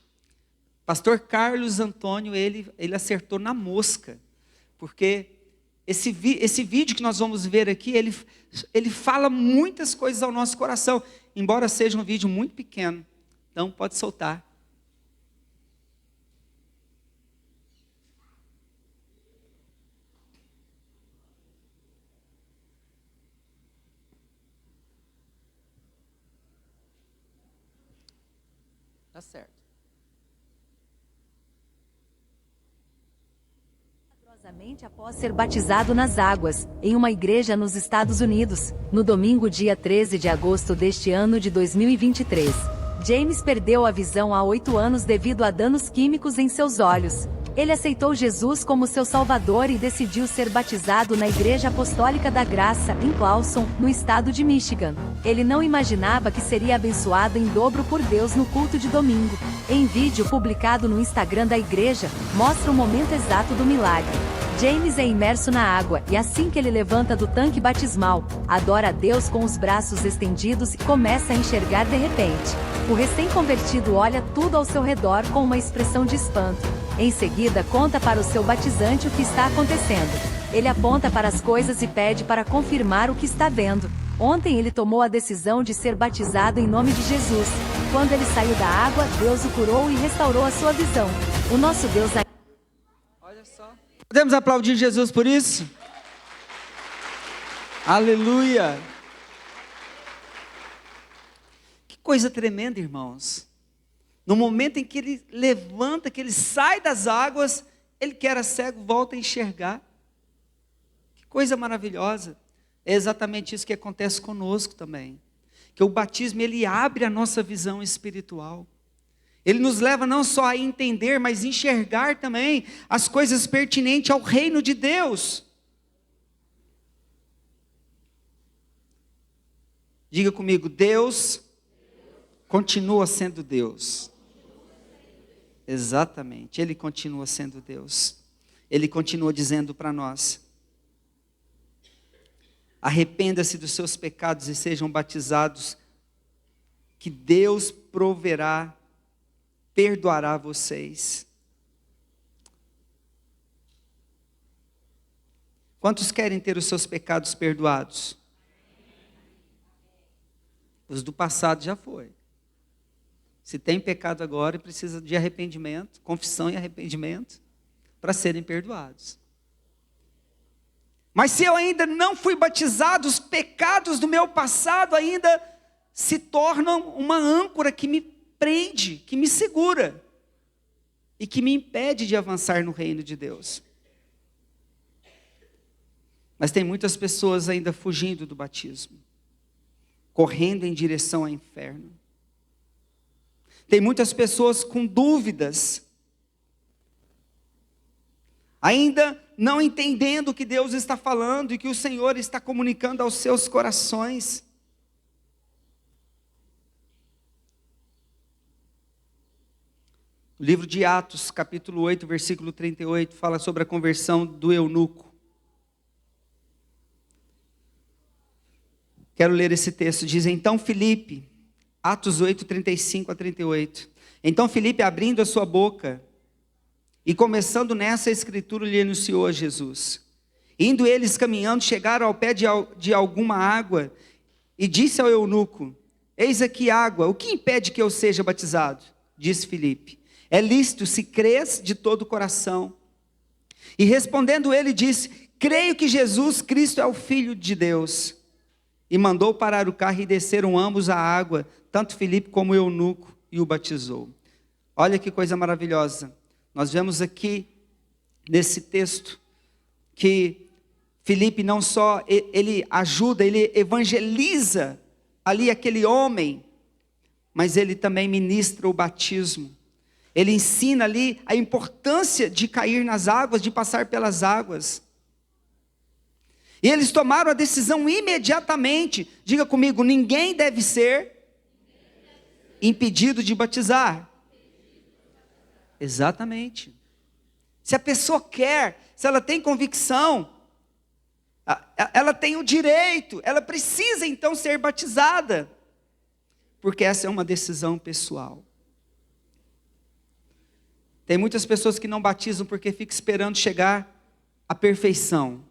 Pastor Carlos Antônio, ele acertou na mosca, porque esse vídeo que nós vamos ver aqui, ele fala muitas coisas ao nosso coração, embora seja um vídeo muito pequeno. Então pode soltar. Tá certo. Após ser batizado nas águas, em uma igreja nos Estados Unidos, no domingo dia 13 de agosto deste ano de 2023. James perdeu a visão há 8 anos devido a danos químicos em seus olhos. Ele aceitou Jesus como seu Salvador e decidiu ser batizado na Igreja Apostólica da Graça, em Clawson, no estado de Michigan. Ele não imaginava que seria abençoado em dobro por Deus no culto de domingo. Em vídeo publicado no Instagram da igreja, mostra o momento exato do milagre. James é imerso na água e assim que ele levanta do tanque batismal, adora a Deus com os braços estendidos e começa a enxergar de repente. O recém-convertido olha tudo ao seu redor com uma expressão de espanto. Em seguida, conta para o seu batizante o que está acontecendo. Ele aponta para as coisas e pede para confirmar o que está vendo. Ontem ele tomou a decisão de ser batizado em nome de Jesus. Quando ele saiu da água, Deus o curou e restaurou a sua visão. O nosso Deus... Olha só. Podemos aplaudir Jesus por isso? Aleluia! Que coisa tremenda, irmãos. No momento em que ele levanta, que ele sai das águas, ele que era cego volta a enxergar. Que coisa maravilhosa. É exatamente isso que acontece conosco também. Que o batismo, ele abre a nossa visão espiritual. Ele nos leva não só a entender, mas enxergar também as coisas pertinentes ao reino de Deus. Diga comigo, Deus continua sendo Deus. Exatamente, Ele continua sendo Deus. Ele continua dizendo para nós: arrependa-se dos seus pecados e sejam batizados, que Deus proverá, perdoará vocês. Quantos querem ter os seus pecados perdoados? Os do passado já foi. Se tem pecado agora, precisa de arrependimento, confissão e arrependimento, para serem perdoados. Mas se eu ainda não fui batizado, os pecados do meu passado ainda se tornam uma âncora que me prende, que me segura e que me impede de avançar no reino de Deus. Mas tem muitas pessoas ainda fugindo do batismo, correndo em direção ao inferno. Tem muitas pessoas com dúvidas, ainda não entendendo o que Deus está falando e que o Senhor está comunicando aos seus corações. O livro de Atos, capítulo 8, versículo 38, fala sobre a conversão do eunuco. Quero ler esse texto. Diz: então Filipe, Atos 8, 35 a 38. Então Filipe, abrindo a sua boca e começando nessa escritura, lhe anunciou a Jesus. Indo eles caminhando, chegaram ao pé de alguma água e disse ao eunuco: eis aqui água, o que impede que eu seja batizado? Disse Filipe: é lícito se crês de todo o coração. E respondendo ele disse: creio que Jesus Cristo é o Filho de Deus. E mandou parar o carro e desceram ambos à água, tanto Filipe como o eunuco, e o batizou. Olha que coisa maravilhosa. Nós vemos aqui, nesse texto, que Filipe não só, ele ajuda, ele evangeliza ali aquele homem, mas ele também ministra o batismo. Ele ensina ali a importância de cair nas águas, de passar pelas águas. E eles tomaram a decisão imediatamente. Diga comigo: ninguém deve ser impedido de batizar. Exatamente. Se a pessoa quer, se ela tem convicção, ela tem o direito, ela precisa então ser batizada, porque essa é uma decisão pessoal. Tem muitas pessoas que não batizam porque ficam esperando chegar à perfeição.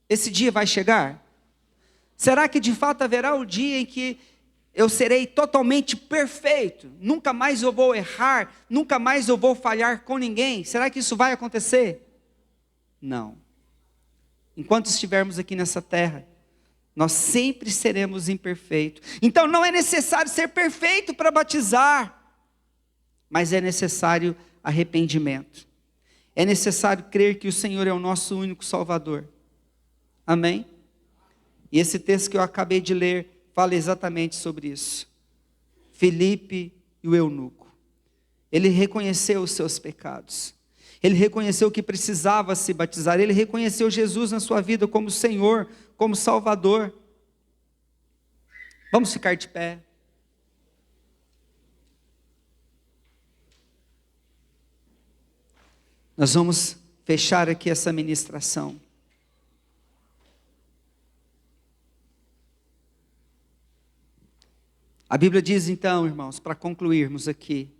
Esse dia vai chegar? Será que de fato haverá o dia em que eu serei totalmente perfeito? Nunca mais eu vou errar, nunca mais eu vou falhar com ninguém? Será que isso vai acontecer? Não. Enquanto estivermos aqui nessa terra, nós sempre seremos imperfeitos. Então não é necessário ser perfeito para batizar, mas é necessário arrependimento. É necessário crer que o Senhor é o nosso único Salvador. Amém? E esse texto que eu acabei de ler fala exatamente sobre isso. Filipe e o eunuco. Ele reconheceu os seus pecados. Ele reconheceu que precisava se batizar. Ele reconheceu Jesus na sua vida como Senhor, como Salvador. Vamos ficar de pé. Nós vamos fechar aqui essa ministração. A Bíblia diz então, irmãos, para concluirmos aqui: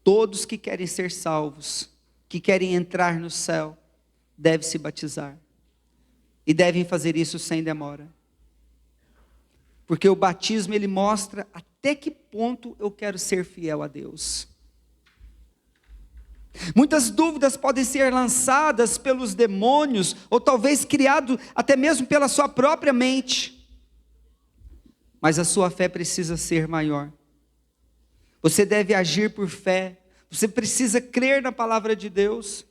todos que querem ser salvos, que querem entrar no céu, devem se batizar. E devem fazer isso sem demora. Porque o batismo, ele mostra até que ponto eu quero ser fiel a Deus. Muitas dúvidas podem ser lançadas pelos demônios, ou talvez criado até mesmo pela sua própria mente. Mas a sua fé precisa ser maior. Você deve agir por fé. Você precisa crer na palavra de Deus.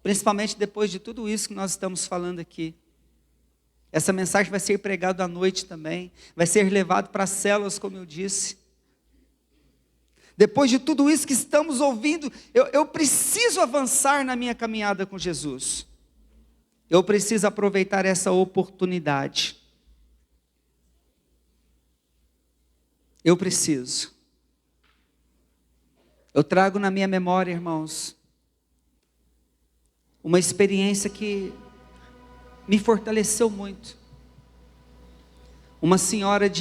Principalmente depois de tudo isso que nós estamos falando aqui. Essa mensagem vai ser pregada à noite também. Vai ser levado para as células, como eu disse. Depois de tudo isso que estamos ouvindo, eu preciso avançar na minha caminhada com Jesus. Eu preciso aproveitar essa oportunidade. Eu preciso. Eu trago na minha memória, irmãos, uma experiência que me fortaleceu muito. Uma senhora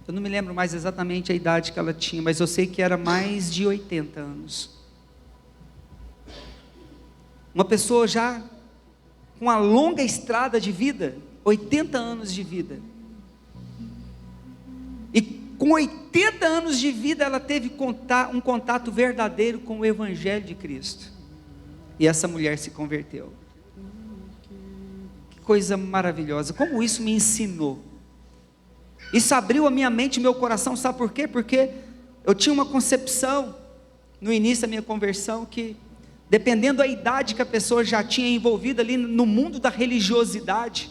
eu não me lembro mais exatamente a idade que ela tinha, mas eu sei que era mais de 80 anos. Uma pessoa já com uma longa estrada de vida, 80 anos de vida. E com 80 anos de vida ela teve um contato verdadeiro com o Evangelho de Cristo. E essa mulher se converteu. Que coisa maravilhosa, como isso me ensinou. Isso abriu a minha mente e meu coração, sabe por quê? Porque eu tinha uma concepção, no início da minha conversão, que dependendo da idade que a pessoa já tinha envolvida ali no mundo da religiosidade,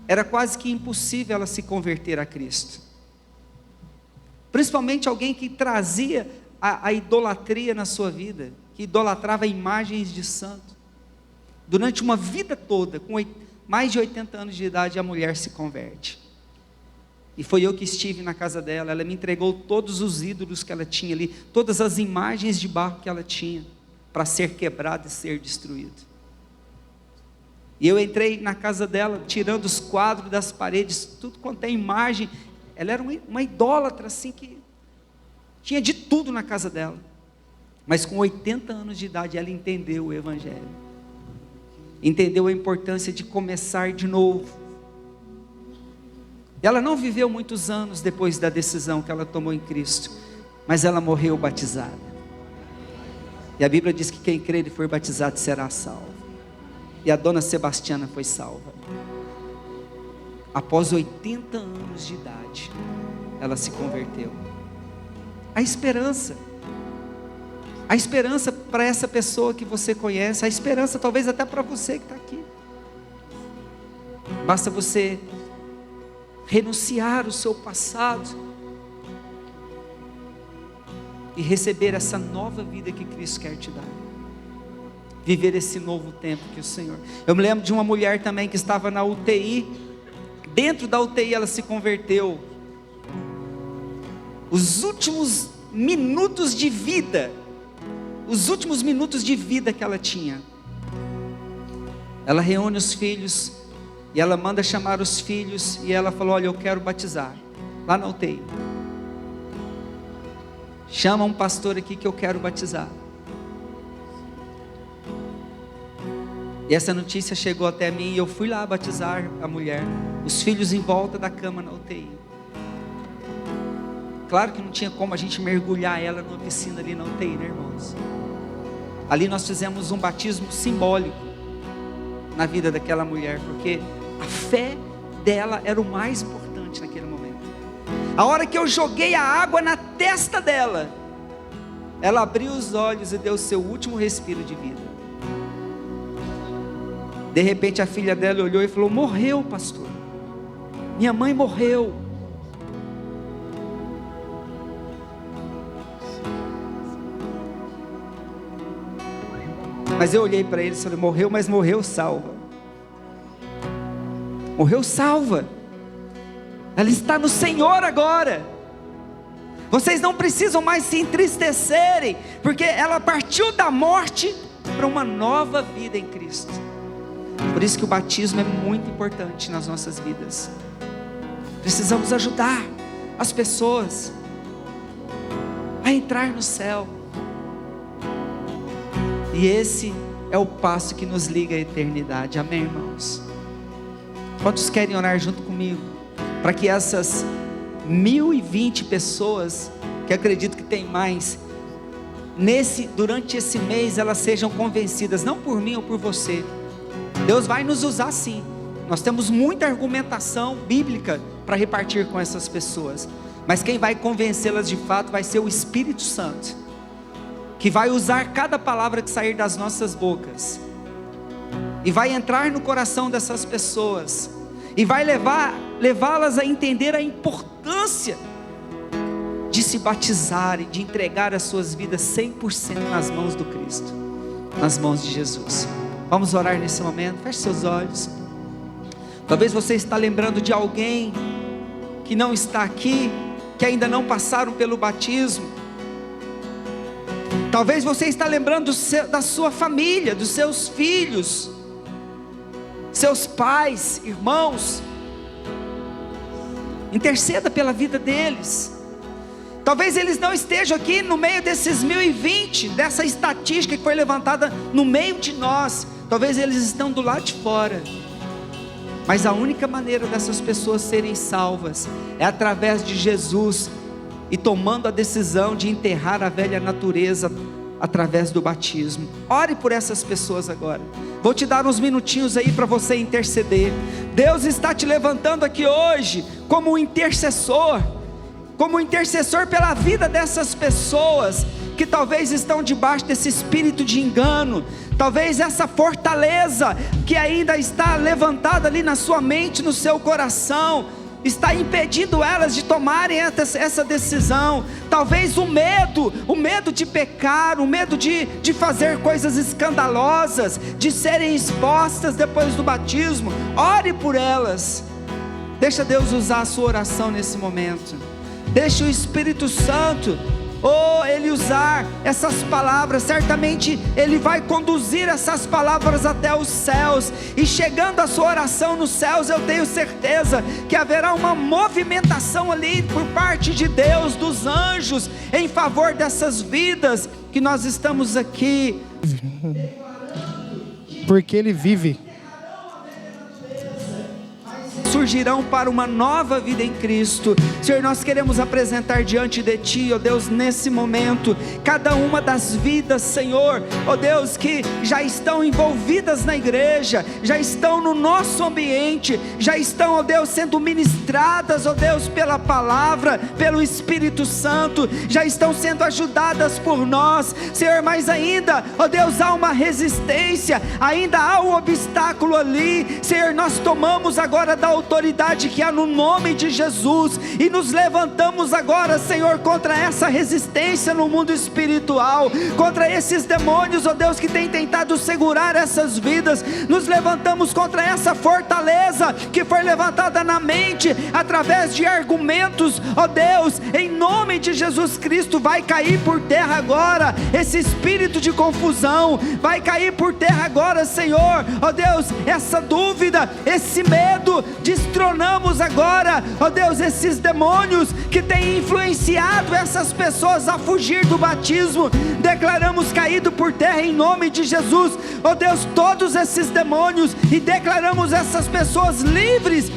era quase que impossível ela se converter a Cristo. Principalmente alguém que trazia a idolatria na sua vida, que idolatrava imagens de santo. Durante uma vida toda, com mais de 80 anos de idade, a mulher se converte. E foi eu que estive na casa dela. Ela me entregou todos os ídolos que ela tinha ali, todas as imagens de barro que ela tinha, para ser quebrado e ser destruído. E eu entrei na casa dela, tirando os quadros das paredes, tudo quanto é imagem. Ela era uma idólatra, assim, que tinha de tudo na casa dela. Mas com 80 anos de idade, ela entendeu o Evangelho. Entendeu a importância de começar de novo. Ela não viveu muitos anos depois da decisão que ela tomou em Cristo, mas ela morreu batizada. E a Bíblia diz que quem crer e for batizado será salvo. E a dona Sebastiana foi salva. Após 80 anos de idade, ela se converteu. A esperança para essa pessoa que você conhece, a esperança talvez até para você que está aqui. Basta você renunciar o seu passado e receber essa nova vida que Cristo quer te dar. Viver esse novo tempo que o Senhor... Eu me lembro de uma mulher também que estava na UTI. Dentro da UTI ela se converteu. Os últimos minutos de vida que ela tinha, ela reúne os filhos e ela manda chamar os filhos e ela falou: olha, eu quero batizar lá na UTI. Chama um pastor aqui que eu quero batizar. E essa notícia chegou até mim e eu fui lá batizar a mulher, os filhos em volta da cama na UTI. Claro que não tinha como a gente mergulhar ela numa piscina ali na UTI, né, irmãos? Ali nós fizemos um batismo simbólico na vida daquela mulher, porque a fé dela era o mais importante naquele momento. A hora que eu joguei a água na testa dela, ela abriu os olhos e deu o seu último respiro de vida. De repente a filha dela olhou e falou: morreu, pastor, minha mãe morreu. Mas eu olhei para ele e falei: morreu, mas morreu salva. Morreu salva. Ela está no Senhor agora. Vocês não precisam mais se entristecerem, porque ela partiu da morte para uma nova vida em Cristo. Por isso que o batismo é muito importante nas nossas vidas. Precisamos ajudar as pessoas a entrar no céu. E esse é o passo que nos liga à eternidade. Amém, irmãos? Quantos querem orar junto comigo? Para que essas 1020 pessoas, que acredito que tem mais, durante esse mês elas sejam convencidas, não por mim ou por você. Deus vai nos usar sim. Nós temos muita argumentação bíblica para repartir com essas pessoas. Mas quem vai convencê-las de fato vai ser o Espírito Santo, que vai usar cada palavra que sair das nossas bocas, e vai entrar no coração dessas pessoas, e vai levá-las a entender a importância de se batizarem, de entregar as suas vidas 100% nas mãos do Cristo, nas mãos de Jesus. Vamos orar nesse momento. Feche seus olhos. Talvez você está lembrando de alguém que não está aqui, que ainda não passaram pelo batismo. Talvez você está lembrando da sua família, dos seus filhos, seus pais, irmãos. Interceda pela vida deles. Talvez eles não estejam aqui no meio desses 1020, dessa estatística que foi levantada no meio de nós. Talvez eles estão do lado de fora. Mas a única maneira dessas pessoas serem salvas é através de Jesus e tomando a decisão de enterrar a velha natureza através do batismo. Ore por essas pessoas agora. Vou te dar uns minutinhos aí para você interceder. Deus está te levantando aqui hoje como um intercessor pela vida dessas pessoas que talvez estão debaixo desse espírito de engano. Talvez essa fortaleza que ainda está levantada ali na sua mente, no seu coração, está impedindo elas de tomarem essa decisão. Talvez o medo de pecar, o medo de fazer coisas escandalosas, de serem expostas depois do batismo. Ore por elas. Deixa Deus usar a sua oração nesse momento. Deixa o Espírito Santo, Ele usar essas palavras. Certamente Ele vai conduzir essas palavras até os céus. E chegando a sua oração nos céus, eu tenho certeza que haverá uma movimentação ali por parte de Deus, dos anjos, em favor dessas vidas que nós estamos aqui. Porque Ele vive. Surgirão para uma nova vida em Cristo. Senhor, nós queremos apresentar diante de Ti, ó Deus, nesse momento, cada uma das vidas, Senhor, ó Deus, que já estão envolvidas na igreja, já estão no nosso ambiente, já estão, ó Deus, sendo ministradas, ó Deus, pela palavra, pelo Espírito Santo, já estão sendo ajudadas por nós, Senhor, mas ainda, ó Deus, há uma resistência, ainda há um obstáculo ali. Senhor, nós tomamos agora da autoridade que há no nome de Jesus e nos levantamos agora, Senhor, contra essa resistência no mundo espiritual, contra esses demônios, ó Deus, que têm tentado segurar essas vidas. Nos levantamos contra essa fortaleza que foi levantada na mente através de argumentos, ó Deus, em nome de Jesus Cristo. Vai cair por terra agora esse espírito de confusão, vai cair por terra agora, Senhor, ó Deus, essa dúvida, esse medo. Destronamos agora, ó Deus, esses demônios que têm influenciado essas pessoas a fugir do batismo. Declaramos caído por terra em nome de Jesus, ó Deus, todos esses demônios, e declaramos essas pessoas livres,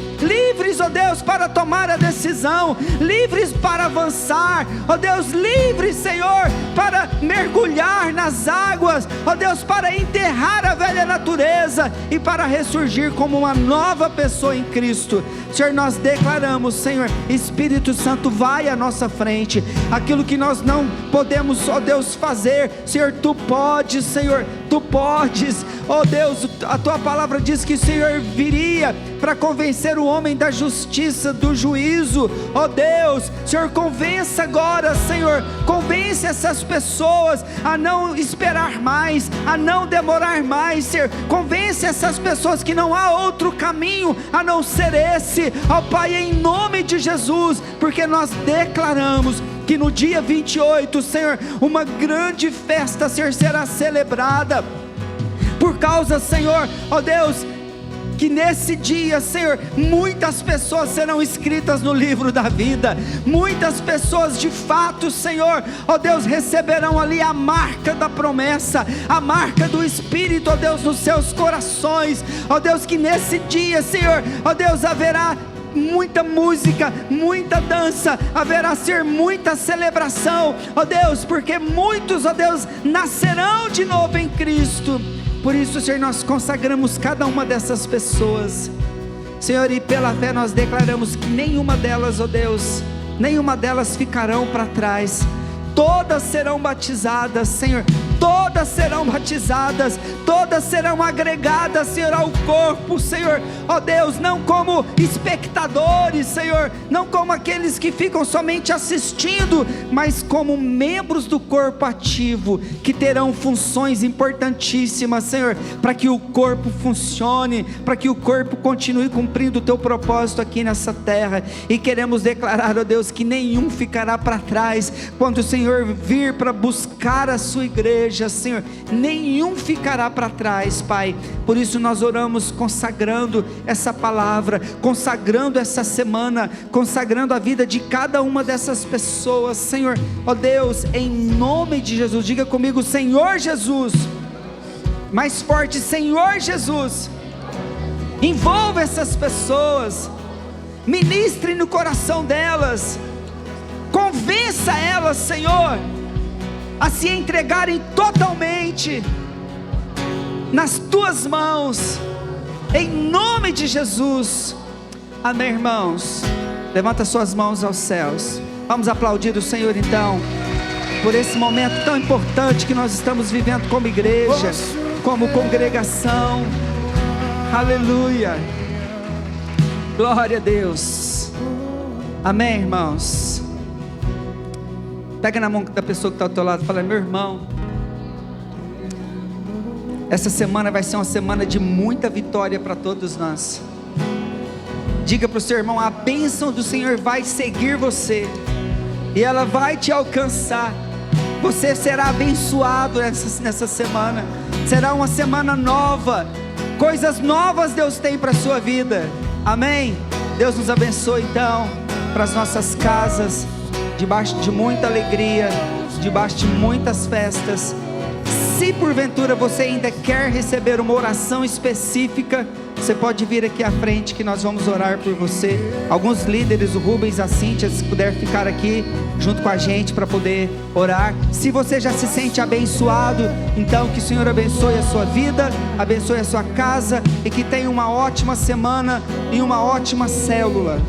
ó Deus, para tomar a decisão, livres para avançar, ó Deus, livres, Senhor, para mergulhar nas águas, ó Deus, para enterrar a velha natureza e para ressurgir como uma nova pessoa em Cristo. Senhor, nós declaramos, Senhor, Espírito Santo, vai à nossa frente. Aquilo que nós não podemos, ó Deus, fazer, Senhor, Tu podes, Senhor, Tu podes, ó Deus. A Tua palavra diz que o Senhor viria para convencer o homem da justiça, do juízo, ó Deus. Senhor, convença agora, Senhor, convence essas pessoas a não esperar mais, a não demorar mais, Senhor. Convence essas pessoas que não há outro caminho a não ser esse, ó Pai, em nome de Jesus, porque nós declaramos que no dia 28, Senhor, uma grande festa, Senhor, será celebrada, por causa, Senhor, ó Deus, que nesse dia, Senhor, muitas pessoas serão escritas no livro da vida. Muitas pessoas de fato, Senhor, ó Deus, receberão ali a marca da promessa, a marca do Espírito, ó Deus, nos seus corações. Ó Deus, que nesse dia, Senhor, ó Deus, haverá muita música, muita dança, haverá ser muita celebração, ó Deus, porque muitos, ó Deus, nascerão de novo em Cristo. Por isso, Senhor, nós consagramos cada uma dessas pessoas, Senhor, e pela fé nós declaramos que nenhuma delas, ó Deus, nenhuma delas ficarão para trás. Todas serão batizadas, Senhor, todas serão batizadas, todas serão agregadas, Senhor, ao corpo, Senhor, ó Deus, não como espectadores, Senhor, não como aqueles que ficam somente assistindo, mas como membros do corpo ativo, que terão funções importantíssimas, Senhor, para que o corpo funcione, para que o corpo continue cumprindo o teu propósito aqui nessa terra. E queremos declarar, ó Deus, que nenhum ficará para trás, quando o Senhor vir para buscar a sua igreja, Senhor, nenhum ficará para trás, Pai. Por isso nós oramos consagrando essa palavra, consagrando essa semana, consagrando a vida de cada uma dessas pessoas, Senhor, ó Deus, em nome de Jesus. Diga comigo: Senhor Jesus. Mais forte: Senhor Jesus. Envolva essas pessoas, ministre no coração delas, convença elas, Senhor, a se entregarem totalmente nas tuas mãos, em nome de Jesus. Amém, irmãos? Levanta suas mãos aos céus. Vamos aplaudir o Senhor então, por esse momento tão importante que nós estamos vivendo como igreja, como congregação. Aleluia, glória a Deus. Amém, irmãos? Pega na mão da pessoa que está ao teu lado e fala: meu irmão, essa semana vai ser uma semana de muita vitória para todos nós. Diga para o seu irmão: a bênção do Senhor vai seguir você, e ela vai te alcançar. Você será abençoado nessa semana. Será uma semana nova. Coisas novas Deus tem para a sua vida. Amém? Deus nos abençoe então, para as nossas casas, debaixo de muita alegria, debaixo de muitas festas. Se porventura você ainda quer receber uma oração específica, você pode vir aqui à frente que nós vamos orar por você. Alguns líderes, o Rubens, a Cíntia, se puder ficar aqui junto com a gente para poder orar. Se você já se sente abençoado, então que o Senhor abençoe a sua vida, abençoe a sua casa, e que tenha uma ótima semana e uma ótima célula.